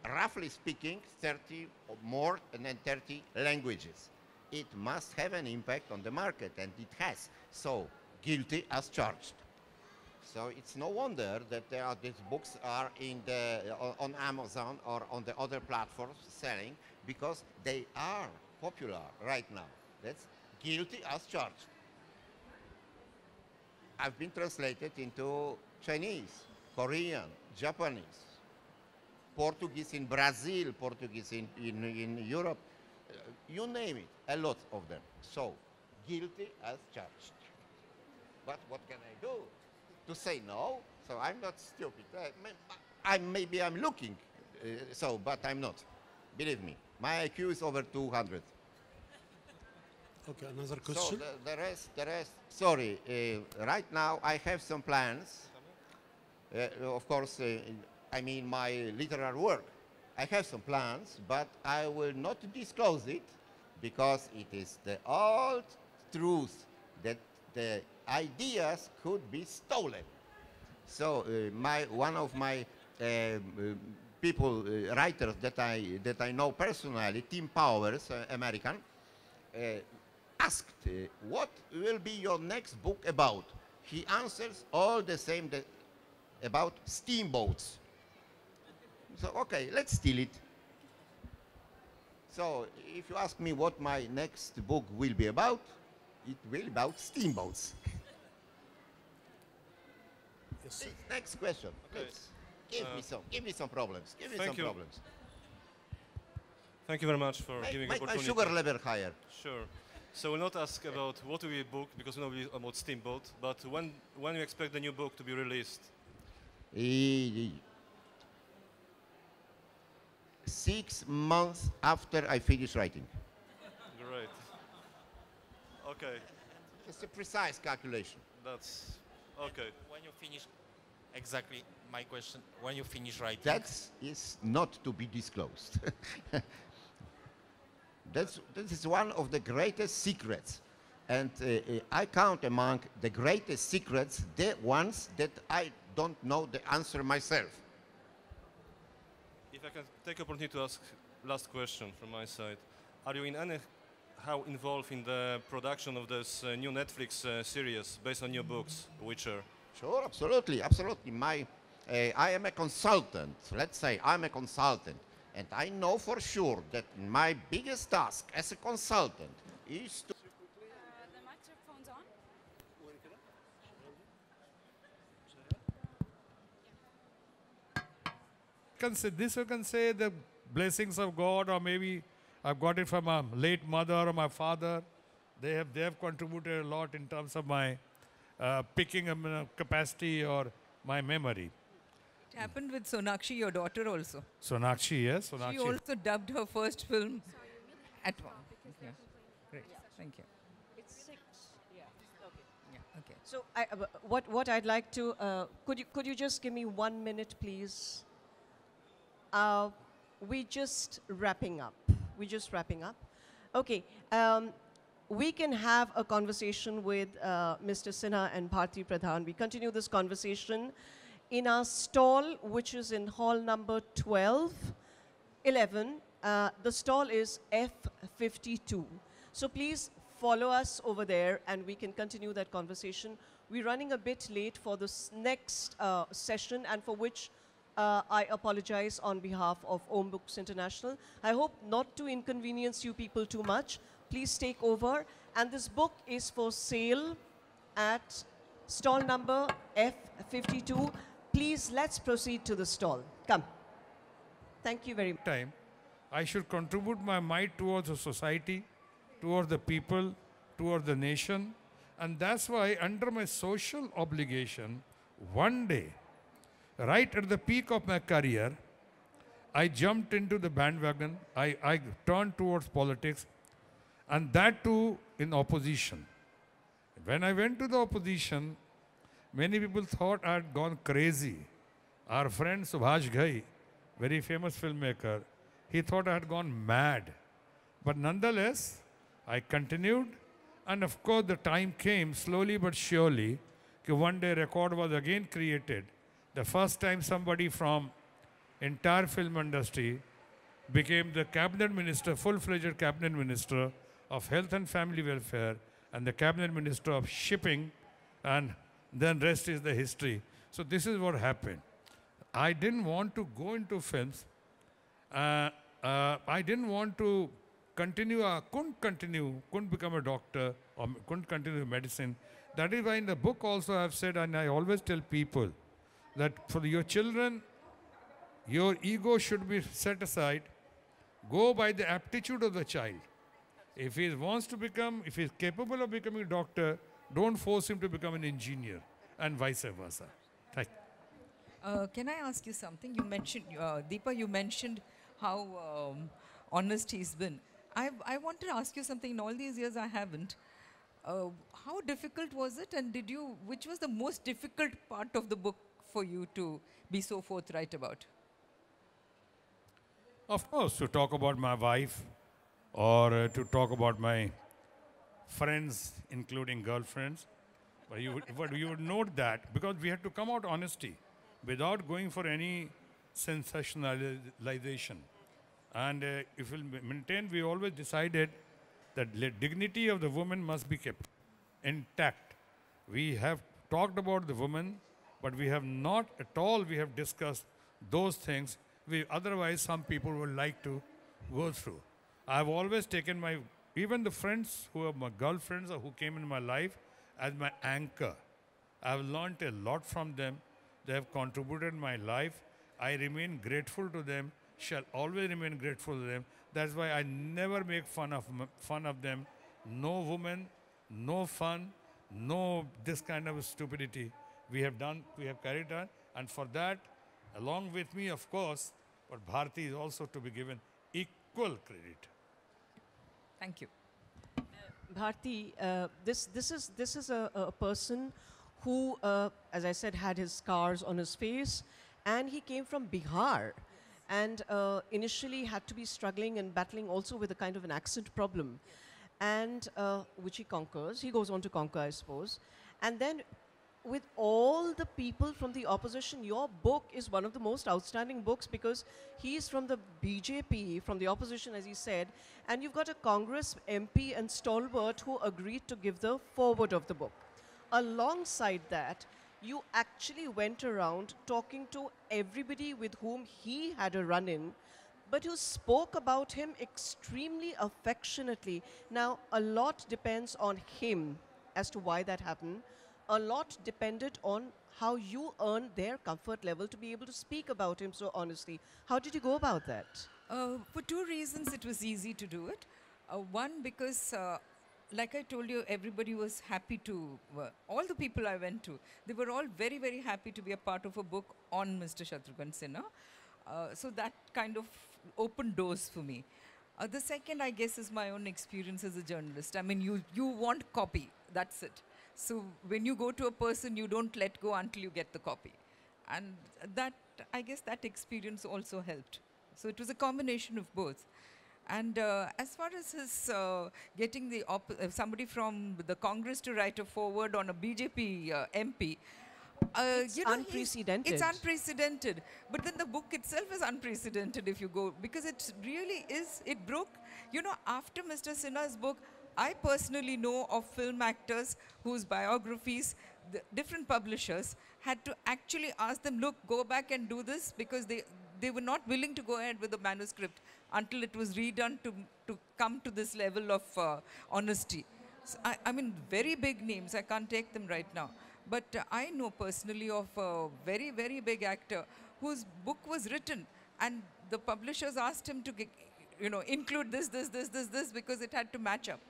roughly speaking, 30 or more than 30 languages. It must have an impact on the market, and it has. So guilty as charged. So it's no wonder that these books are on Amazon or on the other platforms selling, because they are popular right now. That's guilty as charged. I've been translated into Chinese, Korean, Japanese, Portuguese in Brazil, Portuguese in Europe, you name it, a lot of them. So guilty as charged. But what can I do? To say no? So I'm not stupid. Maybe I'm looking, but I'm not. Believe me, my IQ is over 200. Okay, another question. So the rest. Sorry, right now I have some plans. Of course, I mean my literary work. I have some plans, but I will not disclose it, because it is the old truth that the ideas could be stolen. So one of my people, writers that I know personally, Tim Powers, American, asked, what will be your next book about? He answers all the same about steamboats. So, okay, let's steal it. So, if you ask me what my next book will be about, it will be about steamboats. Yes, Please, next question. Okay. Please. Give me some problems. Give me some problems. Thank you very much for giving Make my opportunity. sugar level higher. Sure. So we'll not ask about what will be a book, because we know about Steamboat, but when you expect the new book to be released? 6 months after I finish writing. Great. Okay. It's a precise calculation. That's okay. When you finish, exactly my question, when you finish writing? That is not to be disclosed. This is one of the greatest secrets. And I count among the greatest secrets the ones that I don't know the answer myself. If I can take opportunity to ask last question from my side. Are you in any how involved in the production of this new Netflix series based on your books, Witcher? Sure, absolutely, absolutely. I am a consultant. Let's say I'm a consultant. And I know for sure that my biggest task as a consultant is to... The microphone's on. You can say the blessings of God, or maybe I've got it from my late mother or my father. They have contributed a lot in terms of my picking up capacity or my memory. It happened with Sonakshi, your daughter also. Sonakshi, yes. Sonakshi. She also dubbed her first film at one. Yeah. Great. Thank you. It's 6. Yeah. Okay. Yeah. Okay. So what I'd like to could you just give me 1 minute, please? We're just wrapping up. Okay. We can have a conversation with Mr. Sinha and Bharti Pradhan. We continue this conversation in our stall, which is in hall number 11. The stall is F52. So please follow us over there and we can continue that conversation. We're running a bit late for this next session, and for which I apologize on behalf of Om Books International. I hope not to inconvenience you people too much. Please take over. And this book is for sale at stall number F52. Please, let's proceed to the stall. Come. Thank you very much. I should contribute my might towards the society, towards the people, towards the nation. And that's why, under my social obligation, one day, right at the peak of my career, I jumped into the bandwagon. I turned towards politics, and that too in opposition. When I went to the opposition, many people thought I had gone crazy. Our friend Subhash Ghai, very famous filmmaker, he thought I had gone mad. But nonetheless, I continued, and of course the time came slowly but surely, that one day record was again created. The first time somebody from entire film industry became the cabinet minister, full-fledged cabinet minister of health and family welfare, and the cabinet minister of shipping, and then rest is the history. So this is what happened. I didn't want to go into films. I didn't want to continue, couldn't become a doctor, or couldn't continue medicine. That is why in the book also I have said, and I always tell people, that for your children, your ego should be set aside. Go by the aptitude of the child. If he wants to become, if he's capable of becoming a doctor, don't force him to become an engineer, and vice versa. Thank you. Can I ask you something? You mentioned, Deepa, you mentioned how honest he's been. I want to ask you something. In all these years, I haven't. How difficult was it, and which was the most difficult part of the book for you to be so forthright about? Of course, to talk about my wife, or to talk about my friends, including girlfriends. But you would note that, because we had to come out honesty, without going for any sensationalization. And if we'll maintain, we always decided that the dignity of the woman must be kept intact. We have talked about the woman, but we have not at all, we have discussed those things otherwise some people would like to go through. I've always taken even the friends who are my girlfriends or who came in my life as my anchor. I've learned a lot from them. They have contributed in my life. I remain grateful to them, shall always remain grateful to them. That's why I never make fun of them. No woman, no fun, no this kind of stupidity. We have carried on, and for that, along with me, of course, but Bharti is also to be given equal credit. Thank you. Bharti, this is a person who, as I said, had his scars on his face, and he came from Bihar, and initially had to be struggling and battling also with a kind of an accent problem, and which he conquers. He goes on to conquer, I suppose, and then with all the people from the opposition, your book is one of the most outstanding books because he's from the BJP, from the opposition, as he said, and you've got a Congress MP and stalwart who agreed to give the foreword of the book. Alongside that, you actually went around talking to everybody with whom he had a run-in, but you spoke about him extremely affectionately. Now, a lot depends on him as to why that happened. A lot depended on how you earned their comfort level to be able to speak about him so honestly. How did you go about that? For two reasons it was easy to do it. One, because like I told you, everybody was happy to, all the people I went to, they were all very, very happy to be a part of a book on Mr. Shatrughan Sinha. So that kind of opened doors for me. The second, I guess, is my own experience as a journalist. I mean, you want copy, that's it. So when you go to a person, you don't let go until you get the copy. And that, I guess that experience also helped. So it was a combination of both. And as far as his getting the somebody from the Congress to write a foreword on a BJP MP, it's unprecedented. It's unprecedented. But then the book itself is unprecedented if you go, because it really is, it broke, after Mr. Sinha's book, I personally know of film actors whose biographies, the different publishers had to actually ask them, look, go back and do this, because they were not willing to go ahead with the manuscript until it was redone to come to this level of honesty. So I mean, very big names, I can't take them right now. But I know personally of a very, very big actor whose book was written and the publishers asked him to, include this, because it had to match up.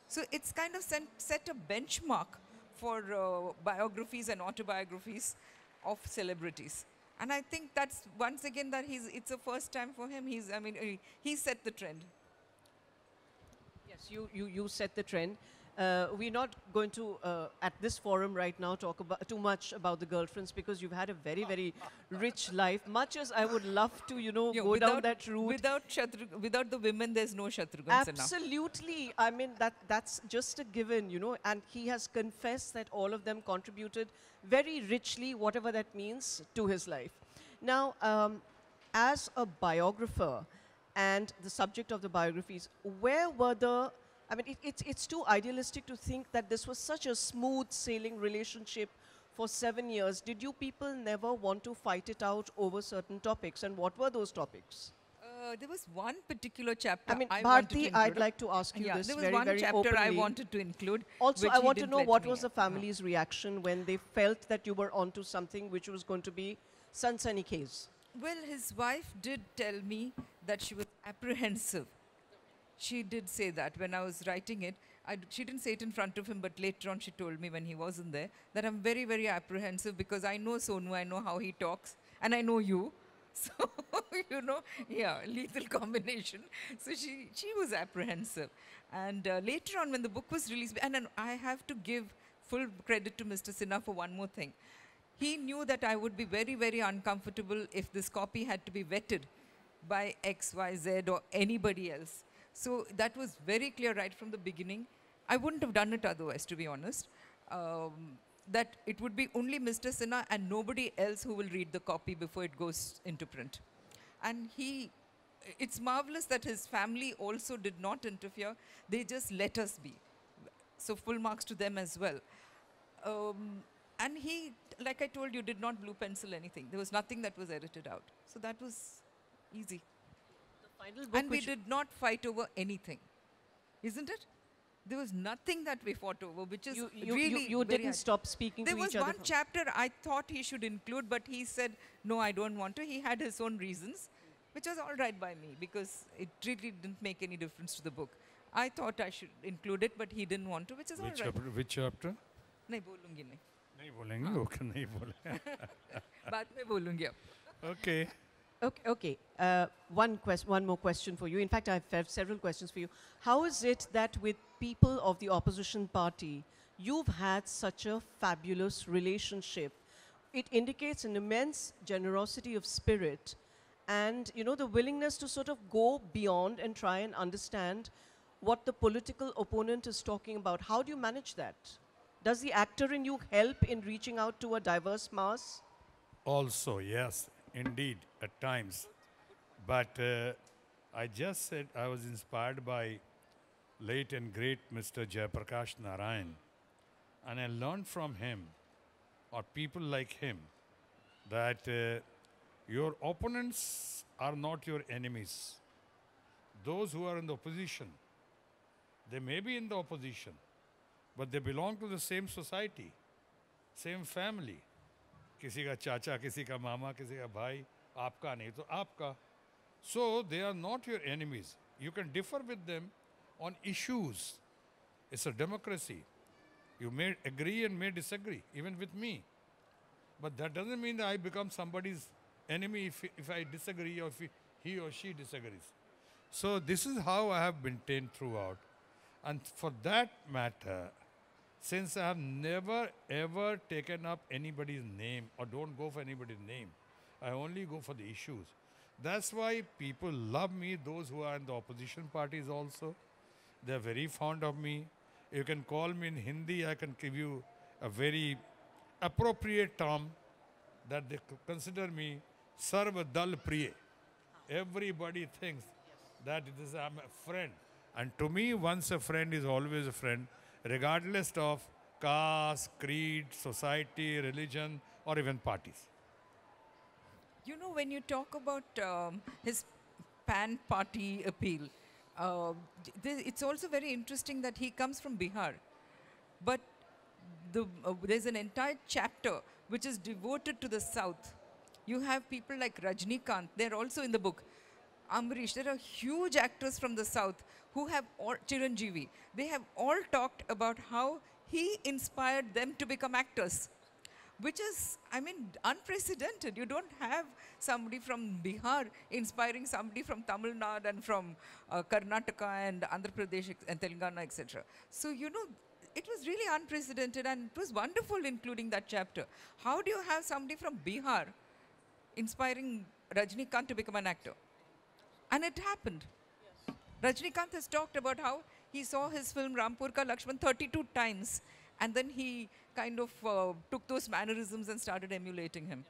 So it's kind of set a benchmark for biographies and autobiographies of celebrities. And I think that's, once again, that it's a first time for him. He set the trend. Yes, you set the trend. We're not going to, at this forum right now, talk about too much about the girlfriends because you've had a very, very rich life. Much as I would love to, go down that route. Without the women, there's no Shatrughan Sinha. Absolutely. I mean, that's just a given, and he has confessed that all of them contributed very richly, whatever that means, to his life. Now, as a biographer and the subject of the biographies, where were the... I mean, it's too idealistic to think that this was such a smooth sailing relationship for 7 years. Did you people never want to fight it out over certain topics? And what were those topics? There was one particular chapter I mean, Bharti, I'd like to ask you this very, very openly. There was one chapter I wanted to include. Also, I want to know what was the family's reaction when they felt that you were onto something which was going to be Sansani case. Well, his wife did tell me that she was apprehensive. She did say that when I was writing it. She didn't say it in front of him, but later on she told me when he wasn't there that I'm very, very apprehensive because I know Sonu, I know how he talks, and I know you. So, lethal combination. So she was apprehensive. And later on when the book was released, and then I have to give full credit to Mr. Sinha for one more thing. He knew that I would be very, very uncomfortable if this copy had to be vetted by X, Y, Z or anybody else. So that was very clear right from the beginning. I wouldn't have done it otherwise, to be honest. that it would be only Mr. Sinha and nobody else who will read the copy before it goes into print. And it's marvelous that his family also did not interfere. They just let us be. So full marks to them as well. And he, like I told you, did not blue pencil anything. There was nothing that was edited out. So that was easy. The final book and we did not fight over anything. Isn't it? There was nothing that we fought over, which is really you didn't stop speaking to each other. There was one chapter I thought he should include, but he said, no, I don't want to. He had his own reasons, which was all right by me, because it really didn't make any difference to the book. I thought I should include it, but he didn't want to, which is all right. Which chapter? नहीं बोलूँगी नहीं. नहीं बोलेंगे, okay, नहीं बोले. बाद में बोलूँगी अब. Okay. Okay. One more question for you. In fact, I have several questions for you. How is it that with people of the opposition party, you've had such a fabulous relationship? It indicates an immense generosity of spirit and, you know, the willingness to sort of go beyond and try and understand what the political opponent is talking about. How do you manage that? Does the actor in you help in reaching out to a diverse mass? Also, yes, indeed, at times. But I just said I was inspired by late and great Mr. Jayaprakash Narayan. And I learned from him, or people like him, that your opponents are not your enemies. Those who are in the opposition, they may be in the opposition, but they belong to the same society, same family. किसी का चाचा, किसी का मामा, किसी का भाई, आपका नहीं तो आपका. So they are not your enemies. You can differ with them on issues. It's a democracy. You may agree and may disagree, even with me. But that doesn't mean that I become somebody's enemy if I disagree or if he or she disagrees. So this is how I have maintained throughout. And for that matter, since I have never ever taken up anybody's name or don't go for anybody's name, I only go for the issues. That's why people love me, those who are in the opposition parties also. They're very fond of me. You can call me in Hindi, I can give you a very appropriate term that they consider me Sarva Dal Priye. Everybody thinks that I'm a friend. And to me, once a friend is always a friend, regardless of caste, creed, society, religion, or even parties. You know, when you talk about his pan-party appeal, it's also very interesting that he comes from Bihar. But there's an entire chapter which is devoted to the South. You have people like Rajnikant, they're also in the book. Amrish, there are huge actors from the South who have all, Chiranjeevi, they have all talked about how he inspired them to become actors, which is, I mean, unprecedented. You don't have somebody from Bihar inspiring somebody from Tamil Nadu and from Karnataka and Andhra Pradesh and Telangana, etc. So, you know, it was really unprecedented and it was wonderful including that chapter. How do you have somebody from Bihar inspiring Rajnikant to become an actor? And it happened. Yes. Rajnikant has talked about how he saw his film Rampur Ka Lakshman 32 times and then he kind of took those mannerisms and started emulating him.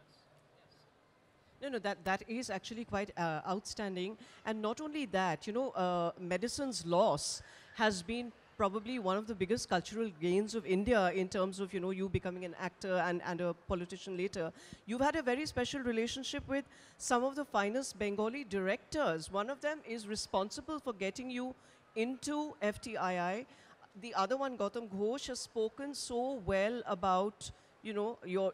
Yes. No, that is actually quite outstanding. And not only that, you know, medicine's loss has been probably one of the biggest cultural gains of India in terms of, you know, you becoming an actor and a politician later. You've had a very special relationship with some of the finest Bengali directors. One of them is responsible for getting you into FTII. The other one, Gautam Ghosh, has spoken so well about, you know, your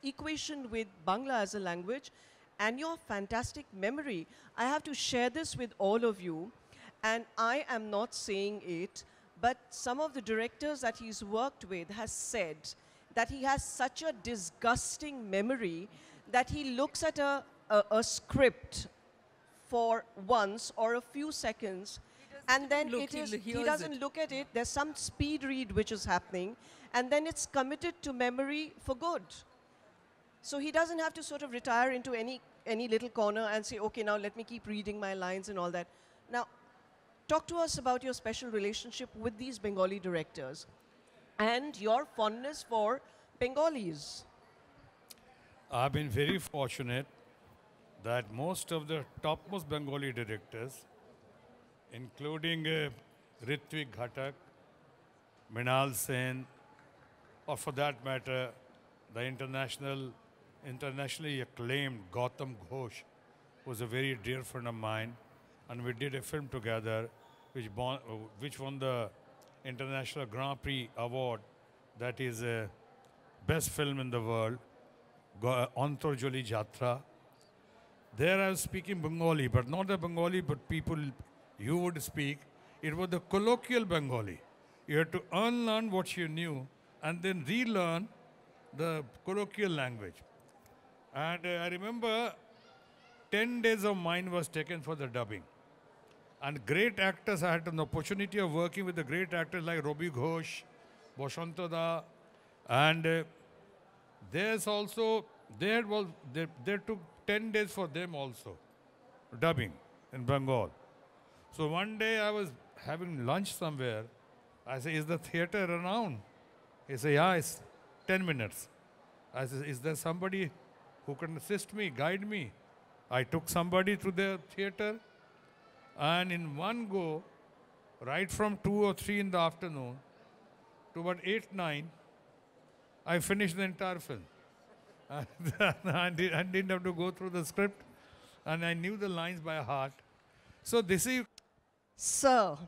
equation with Bangla as a language and your fantastic memory. I have to share this with all of you. And I am not saying it, but some of the directors that he's worked with has said that he has such a disgusting memory that he looks at a script for once or a few seconds and then he doesn't look at it. There's some speed read which is happening and then it's committed to memory for good. So he doesn't have to sort of retire into any little corner and say, okay, now let me keep reading my lines and all that. Now, talk to us about your special relationship with these Bengali directors. and your fondness for Bengalis. I've been very fortunate that most of the topmost Bengali directors, including Ritwik Ghatak, Mrinal Sen, or for that matter, the internationally acclaimed Gautam Ghosh, was a very dear friend of mine, and we did a film together which won the International Grand Prix Award, that is best film in the world, Antara Jatra. There I was speaking Bengali, but not the Bengali, but people you would speak. It was the colloquial Bengali. You had to unlearn what you knew and then relearn the colloquial language. And I remember 10 days of mine was taken for the dubbing. And great actors, I had an opportunity of working with the great actors like Robbie Ghosh, Boshantada, and there's also, they took 10 days for them also, dubbing in Bengal. So one day I was having lunch somewhere. I said, is the theater around? He said, yeah, it's 10 minutes. I said, is there somebody who can assist me, guide me? I took somebody to the theater, and in one go, right from 2 or 3 in the afternoon to about 8, 9, I finished the entire film. I didn't have to go through the script, and I knew the lines by heart. So this is... Sir,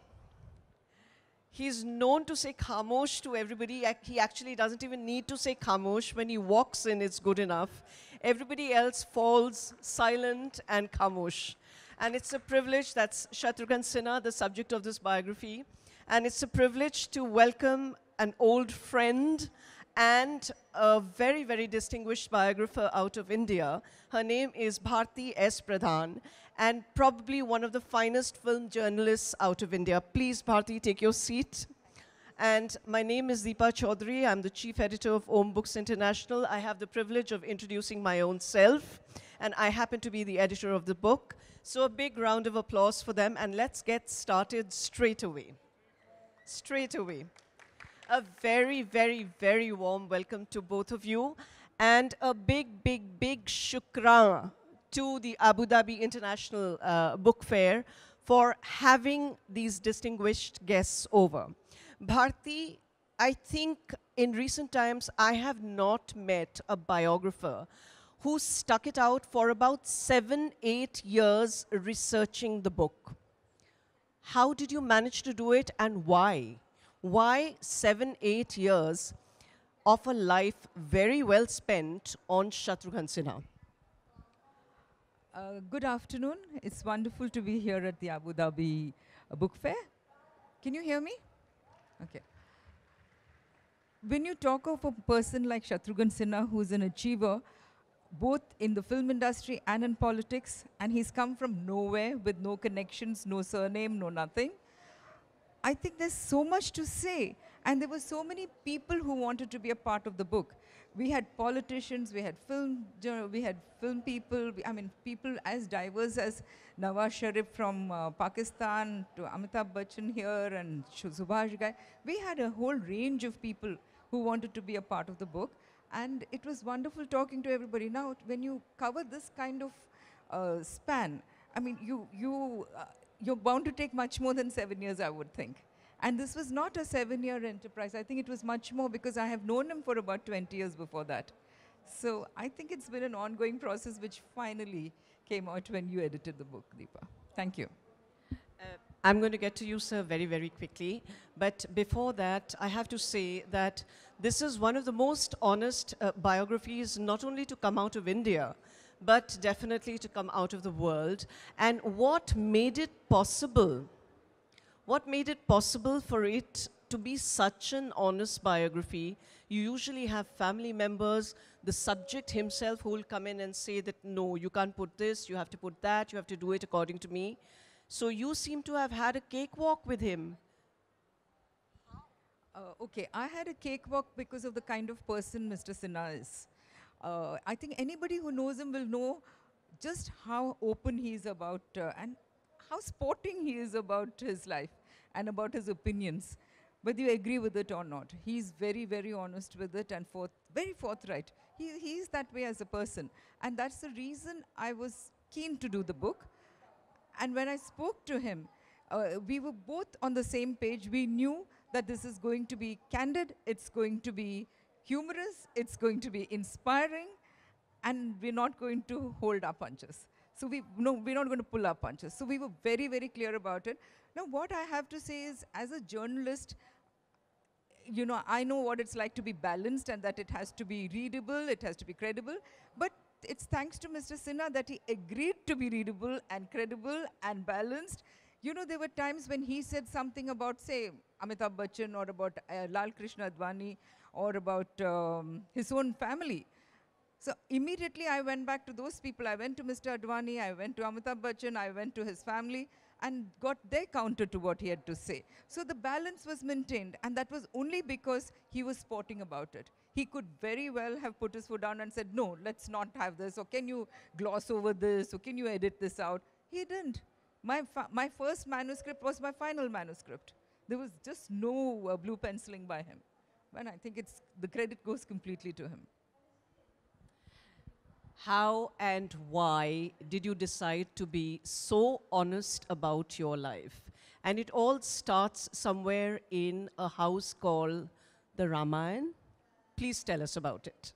he's known to say khamosh to everybody. He actually doesn't even need to say khamosh. When he walks in, it's good enough. Everybody else falls silent and khamosh. And it's a privilege, that's Shatrughan Sinha, the subject of this biography. And it's a privilege to welcome an old friend and a very, very distinguished biographer out of India. Her name is Bharti S. Pradhan, and probably one of the finest film journalists out of India. Please, Bharti, take your seat. And my name is Deepa Chaudhary. I'm the chief editor of Om Books International. I have the privilege of introducing my own self, and I happen to be the editor of the book. So a big round of applause for them, and let's get started straight away. Straight away. A very, very, very warm welcome to both of you, and a big, big, big shukran to the Abu Dhabi International Book Fair for having these distinguished guests over. Bharti, I think in recent times I have not met a biographer who stuck it out for about 7, 8 years researching the book. How did you manage to do it, and why? Why 7, 8 years of a life very well spent on Shatrughan Sinha? Good afternoon. It's wonderful to be here at the Abu Dhabi Book Fair. Can you hear me? Okay. When you talk of a person like Shatrughan Sinha, who's an achiever, both in the film industry and in politics, and he's come from nowhere with no connections, no surname, no nothing, I think there's so much to say. And there were so many people who wanted to be a part of the book. We had politicians, we had film people, people as diverse as Nawaz Sharif from Pakistan to Amitabh Bachchan here and Subhash Ghai. We had a whole range of people who wanted to be a part of the book. And it was wonderful talking to everybody. Now, when you cover this kind of span, I mean, you're bound to take much more than 7 years, I would think. And this was not a 7-year enterprise. I think it was much more because I have known him for about 20 years before that. So I think it's been an ongoing process which finally came out when you edited the book, Deepa. Thank you. I'm going to get to you, sir, very, very quickly. But before that, I have to say that this is one of the most honest biographies, not only to come out of India, but definitely to come out of the world. And what made it possible? What made it possible for it to be such an honest biography? You usually have family members, the subject himself who will come in and say that, no, you can't put this, you have to put that, you have to do it according to me. So you seem to have had a cakewalk with him. Okay, I had a cakewalk because of the kind of person Mr. Sinha is. I think anybody who knows him will know just how open he is about and how sporting he is about his life and about his opinions. whether you agree with it or not. He's very, very honest with it and very forthright. He's that way as a person. And that's the reason I was keen to do the book. And when I spoke to him, we were both on the same page. We knew that this is going to be candid, it's going to be humorous, it's going to be inspiring, and we're not going to hold our punches. So we're not going to pull our punches. So we were very, very clear about it. Now, what I have to say is, as a journalist, you know, I know what it's like to be balanced and that it has to be readable, it has to be credible, but it's thanks to Mr. Sinha that he agreed to be readable and credible and balanced. You know, there were times when he said something about, say, Amitabh Bachchan or about Lal Krishna Advani or about his own family. So immediately I went back to those people. I went to Mr. Advani, I went to Amitabh Bachchan, I went to his family and got their counter to what he had to say. So the balance was maintained, and that was only because he was sporting about it. He could very well have put his foot down and said, no, let's not have this, or can you gloss over this, or can you edit this out? He didn't. My first manuscript was my final manuscript. There was just no blue penciling by him. And I think the credit goes completely to him. How and why did you decide to be so honest about your life? And it all starts somewhere in a house called the Ramayana. Please tell us about it.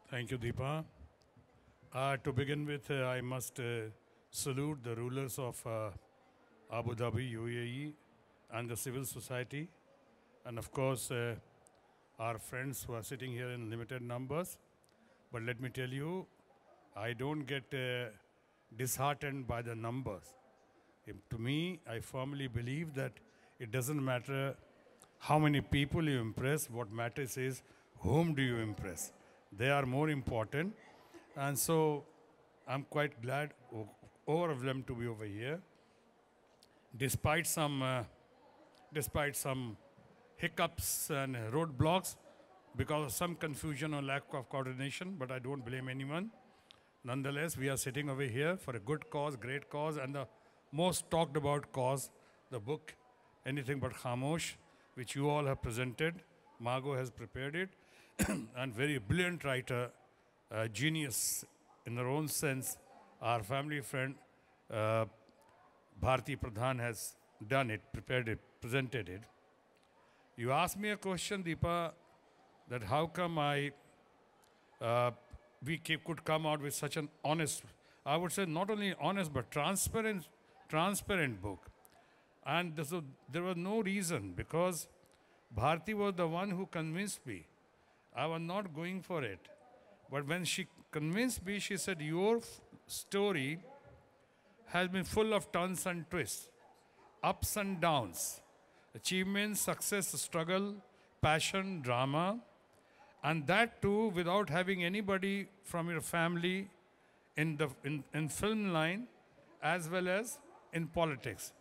Thank you, Deepa. To begin with, I must salute the rulers of Abu Dhabi, UAE, and the civil society, and of course, our friends who are sitting here in limited numbers. But let me tell you, I don't get disheartened by the numbers. To me, I firmly believe that it doesn't matter how many people you impress. What matters is whom do you impress. They are more important. And so I'm quite glad, overwhelmed to be over here. Despite some hiccups and roadblocks, because of some confusion or lack of coordination, but I don't blame anyone. Nonetheless, we are sitting over here for a good cause, great cause, and the most talked about cause, the book, Anything But Khamosh, which you all have presented. Margot has prepared it, and very brilliant writer, genius in her own sense, our family friend, Bharti Pradhan has done it, prepared it, presented it. You asked me a question, Deepa, that how come we could come out with such an honest, I would say not only honest, but transparent book. And so there was no reason, because Bharti was the one who convinced me. I was not going for it. But when she convinced me, she said, your story has been full of turns and twists, ups and downs, achievements, success, struggle, passion, drama, and that too without having anybody from your family in film line as well as in politics.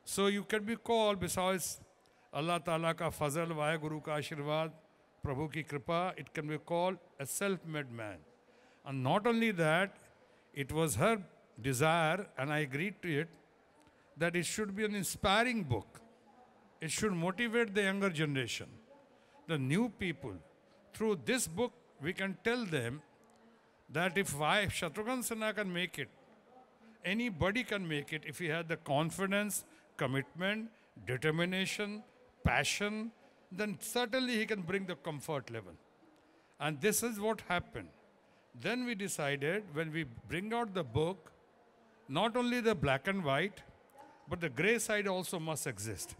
So you can be called, besides Allah Ta'ala ka fazal, Vaheguru ka ashirwad, Prabhu ki kripa, it can be called a self-made man. And not only that, it was her desire, and I agreed to it, that it should be an inspiring book. It should motivate the younger generation, the new people. Through this book, we can tell them that if Shatrughan Sinha can make it, anybody can make it if he has the confidence, commitment, determination, passion, then certainly he can bring the comfort level. And this is what happened. Then we decided, when we bring out the book, not only the black and white, but the gray side also must exist.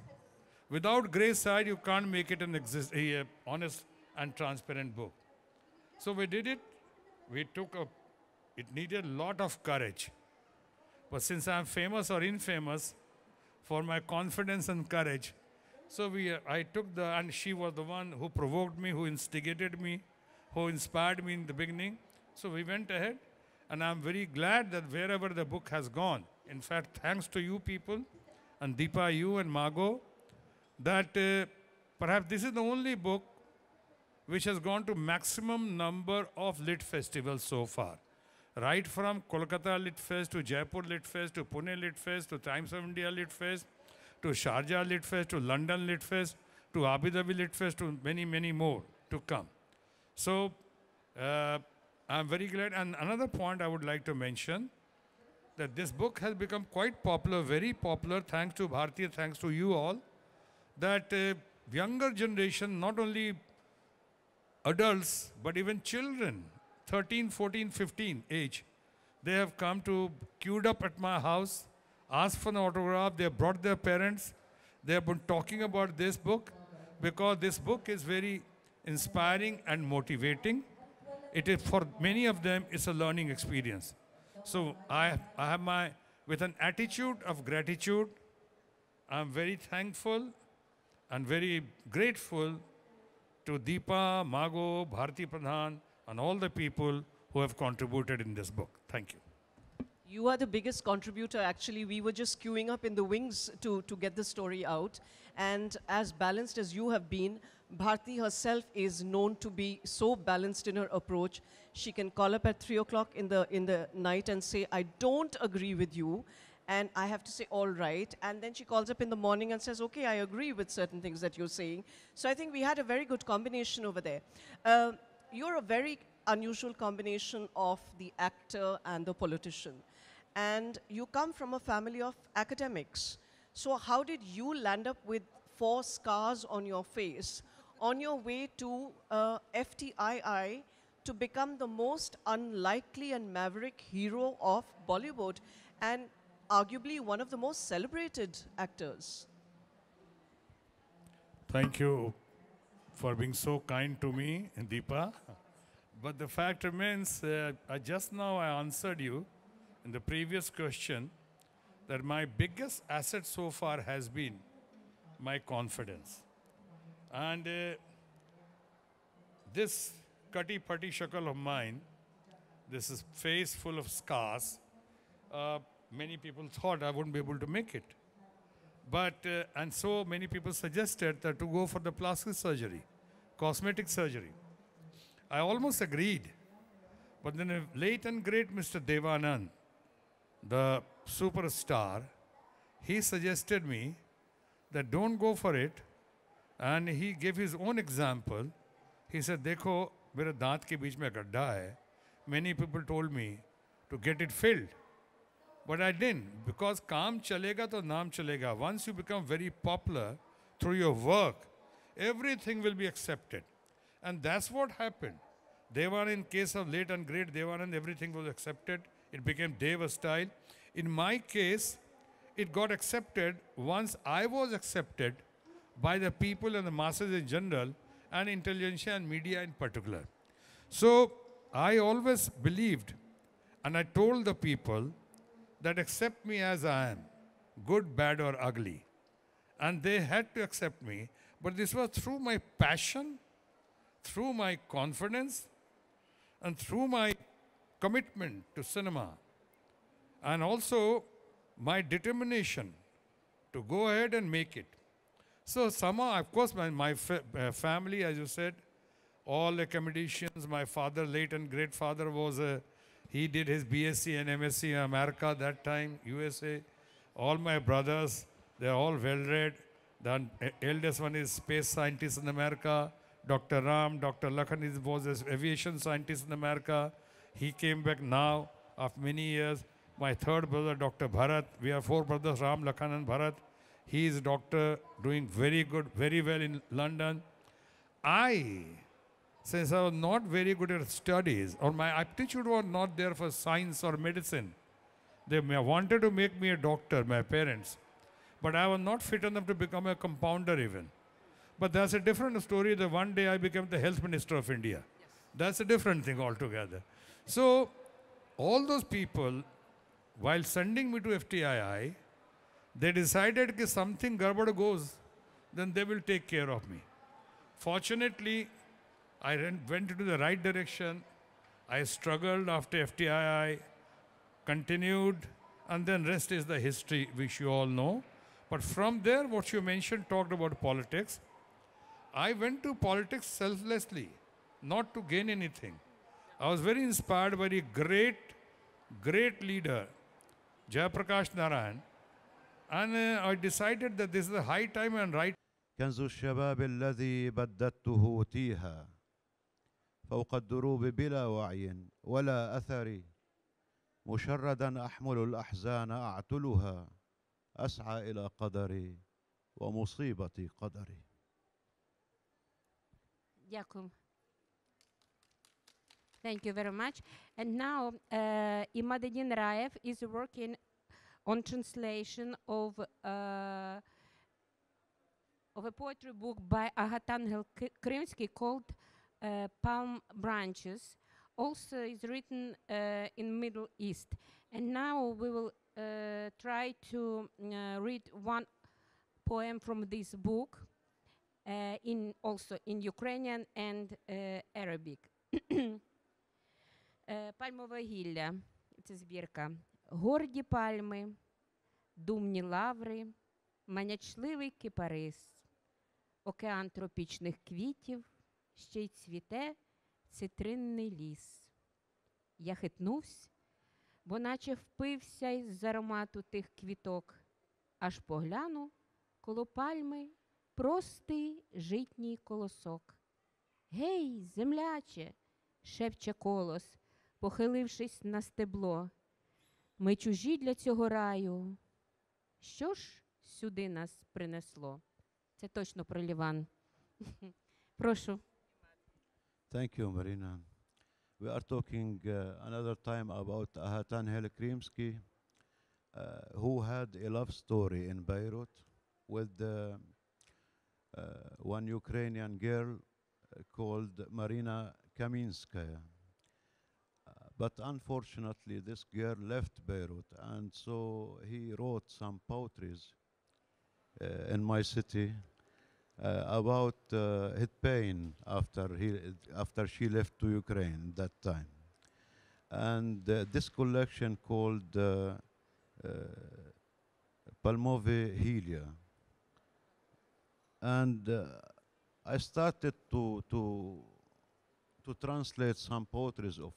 Without gray side, you can't make it an honest and transparent book. So we did it. It needed a lot of courage. But since I'm famous or infamous for my confidence and courage, so I took and she was the one who provoked me, who instigated me, who inspired me in the beginning. So we went ahead, and I'm very glad that wherever the book has gone, in fact, thanks to you people, and Deepa, you and Margot, that perhaps this is the only book which has gone to maximum number of lit festivals so far. Right from Kolkata Lit Fest to Jaipur Lit Fest to Pune Lit Fest to Times of India Lit Fest to Sharjah Lit Fest to London Lit Fest to Abu Dhabi Lit Fest to many, many more to come. So I'm very glad. And another point I would like to mention, that this book has become quite popular, very popular, thanks to Bharti, thanks to you all, that younger generation, not only adults, but even children, 13, 14, 15 age, they have come to, queued up at my house, asked for an autograph, they have brought their parents, they have been talking about this book, because this book is very inspiring and motivating. It is, for many of them, it's a learning experience. So I have my, with an attitude of gratitude, I'm very thankful and very grateful to Deepa, Mago, Bharti Pradhan, and all the people who have contributed in this book. Thank you. You are the biggest contributor, actually. We were just queuing up in the wings to get the story out. And as balanced as you have been, Bharti herself is known to be so balanced in her approach. She can call up at 3 o'clock in the night and say, I don't agree with you. And I have to say, all right. And then she calls up in the morning and says, okay, I agree with certain things that you're saying. So I think we had a very good combination over there. You're a very unusual combination of the actor and the politician. And you come from a family of academics. So how did you land up with 4 scars on your face on your way to FTII to become the most unlikely and maverick hero of Bollywood and arguably one of the most celebrated actors? Thank you for being so kind to me, Deepa. But the fact remains, just now I answered you in the previous question that my biggest asset so far has been my confidence. And this cutty-putty shakal of mine, this is face full of scars, many people thought I wouldn't be able to make it. But, and so many people suggested that to go for the plastic surgery, cosmetic surgery. I almost agreed. But then a late and great Mr. Devanand, the superstar, he suggested me that don't go for it. And he gave his own example. He said, Dekho, mera daant ke beech mein gadda hai. Many people told me to get it filled. But I didn't, because kaam chalega to naam chalega. Once you become very popular through your work, everything will be accepted. And that's what happened. Devanand, in case of late and great Devanand, everything was accepted. It became Deva style. In my case, it got accepted once I was accepted by the people and the masses in general, and intelligentsia and media in particular. So I always believed, and I told the people that accept me as I am, good, bad, or ugly. And they had to accept me. But this was through my passion, through my confidence, and through my commitment to cinema, and also my determination to go ahead and make it. So somehow, of course, my family, as you said, all the comedians, my father, late and great father was he did his BSc and MSc in America that time, USA. All my brothers, they're all well-read. The eldest one is space scientist in America. Dr. Ram, Dr. Lakhan was an aviation scientist in America. He came back now after many years. My third brother, Dr. Bharat. We have 4 brothers, Ram, Lakhan, and Bharat. He is a doctor, doing very good, very well in London. Since I was not very good at studies, or my aptitude was not there for science or medicine, they wanted to make me a doctor, my parents. But I was not fit enough to become a compounder even. But that's a different story. That one day I became the health minister of India. Yes. That's a different thing altogether. So all those people, while sending me to FTII, they decided that something garbad goes, then they will take care of me. Fortunately, I went into the right direction. I struggled after FTII, continued, and then rest is the history which you all know. But from there, what you mentioned, talked about politics. I went to politics selflessly. not to gain anything. I was very inspired by a great leader, Jayaprakash Narayan, and I decided that this is the high time and right. كنز الشباب الذي بددته تيها فوق الدروب بلا وعي ولا أثر مشردا أحمل الأحزان أعتلها أسعى إلى قدري ومصيبتي قدري. Дякую. Thank you very much. And now Imadedin Raev is working on translation of a poetry book by Agatangel Krimsky called Palm Branches. Also is written in Middle East. And now we will try to read one poem from this book also in Ukrainian and Arabic. Пальмове гілля – це збірка. Горді пальми, думні лаври, манячливий кипарис, океан тропічних квітів, ще й цвіте цитринний ліс. Я хитнувся, бо наче впився із аромату тих квіток, аж погляну коло пальми простий житній колосок. Гей, земляче, шепче колос, похилившись на стебло. Ми чужі для цього раю. Що ж сюди нас принесло? Це точно про Ліван. Прошу. Thank you, Marina. We are talking another time about Agatangel Krimsky, who had a love story in Beirut with one Ukrainian girl called Marina Kaminskaya. But unfortunately, this girl left Beirut, and so he wrote some poetries in my city about his pain after she left to Ukraine that time. And this collection called Palmove Helia. And I started to translate some poetries of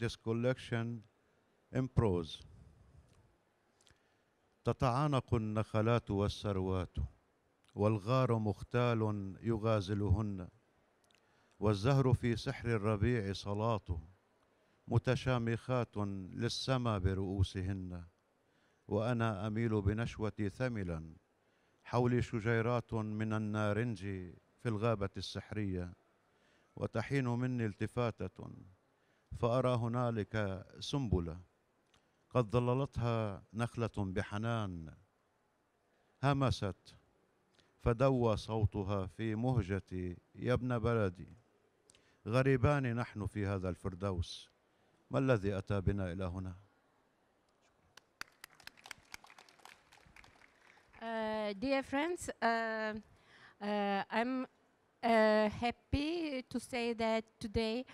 this collection in prose. تتعانق النخلات والسروات والغار مختال يغازلهن والزهر في سحر الربيع صلاة متشامخات للسما برؤوسهن وأنا أميل بنشوتي ثملا حولي شجيرات من النارنج في الغابة السحرية وتحين مني التفاتة فأرى هنالك سنبلة قد ظللتها نخلة بحنان همست فدوى صوتها في مهجتي يا ابن بلدي غريبان نحن في هذا الفردوس ما الذي أتى بنا إلى هنا؟ Dear friends, I'm happy to say that today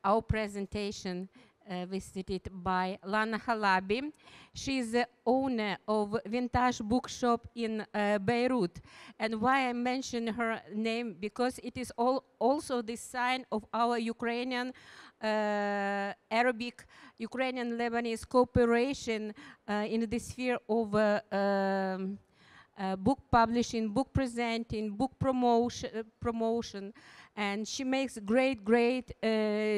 our presentation visited by Lana Halabi. She is the owner of Vintage Bookshop in Beirut. And why I mention her name? Because it is also the sign of our Ukrainian, Arabic, Ukrainian-Lebanese cooperation in the sphere of book publishing, book presenting, book promotion. And she makes a great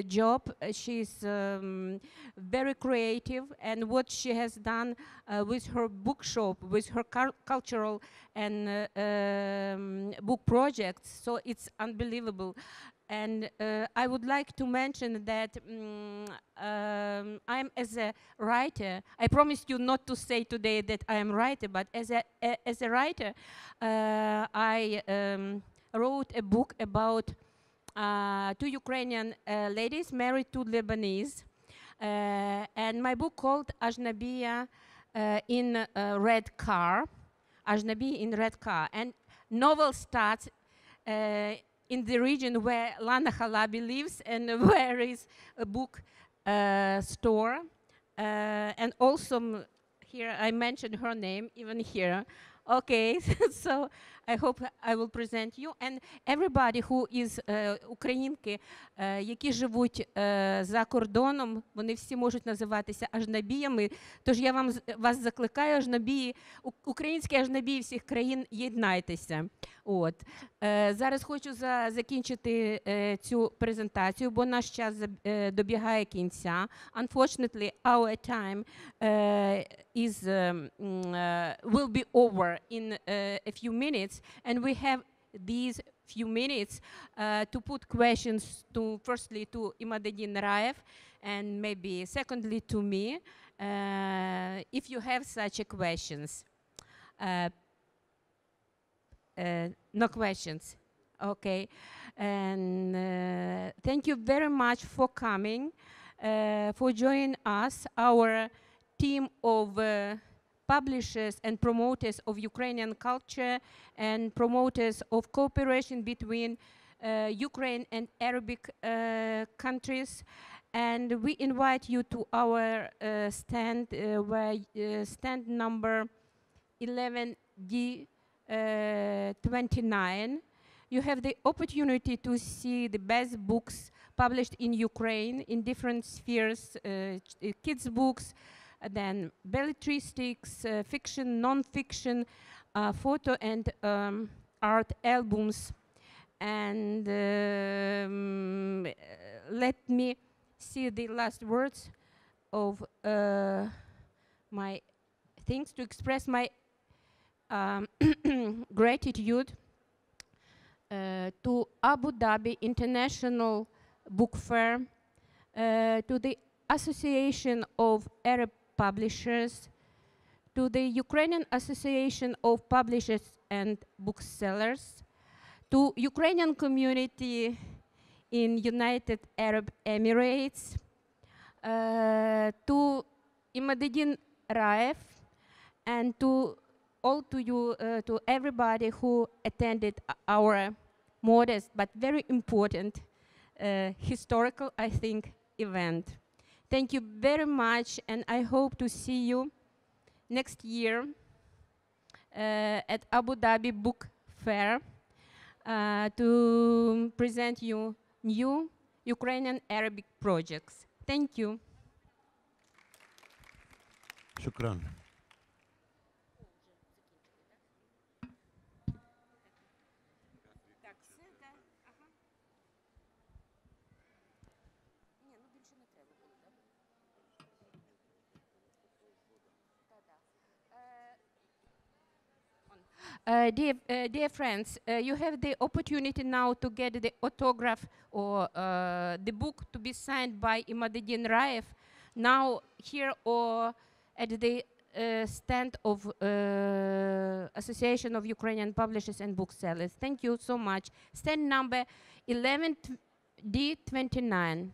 job. She's very creative, and what she has done with her bookshop, with her cultural and book projects, so it's unbelievable. And I would like to mention that I'm as a writer, I promised you not to say today that I am a writer, but as a writer, I wrote a book about two Ukrainian ladies married to Lebanese. And my book called Ajnabiya in Red Car. Ajnabi in Red Car. And novel starts in the region where Lana Halabi lives and where is a book store. And also here I mentioned her name, even here Okay, so I hope I will present you and everybody who is українки, які живуть за кордоном, вони всі можуть називатися ажнабіями. Тож я вас закликаю, ажнабії, українські ажнабії всіх країн, єднайтеся. От. Зараз хочу закінчити цю презентацію, бо наш час добігає кінця. Unfortunately, our time will be over in a few minutes, and we have these few minutes to put questions to, firstly, to Imadedin Raev, and maybe secondly to me, if you have such questions. No questions. Okay. And thank you very much for coming, for joining us, our team of publishers and promoters of Ukrainian culture and promoters of cooperation between Ukraine and Arabic countries. And we invite you to our stand, stand number 11D29. You have the opportunity to see the best books published in Ukraine in different spheres, kids' books, then belletristics, fiction, non-fiction, photo and art albums. And let me see the last words of my things to express my gratitude to Abu Dhabi International Book Fair, to the Association of Arab Publishers, to the Ukrainian Association of Publishers and Booksellers, to Ukrainian community in United Arab Emirates, to Imadedin Raev, and to all to you, to everybody who attended our modest but very important historical, I think, event. Thank you very much, and I hope to see you next year at Abu Dhabi Book Fair to present you new Ukrainian Arabic projects. Thank you. شكرا. Dear friends, you have the opportunity now to get the autograph or the book to be signed by Imadedin Raev now here or at the stand of Association of Ukrainian Publishers and Booksellers. Thank you so much. Stand number 11D29.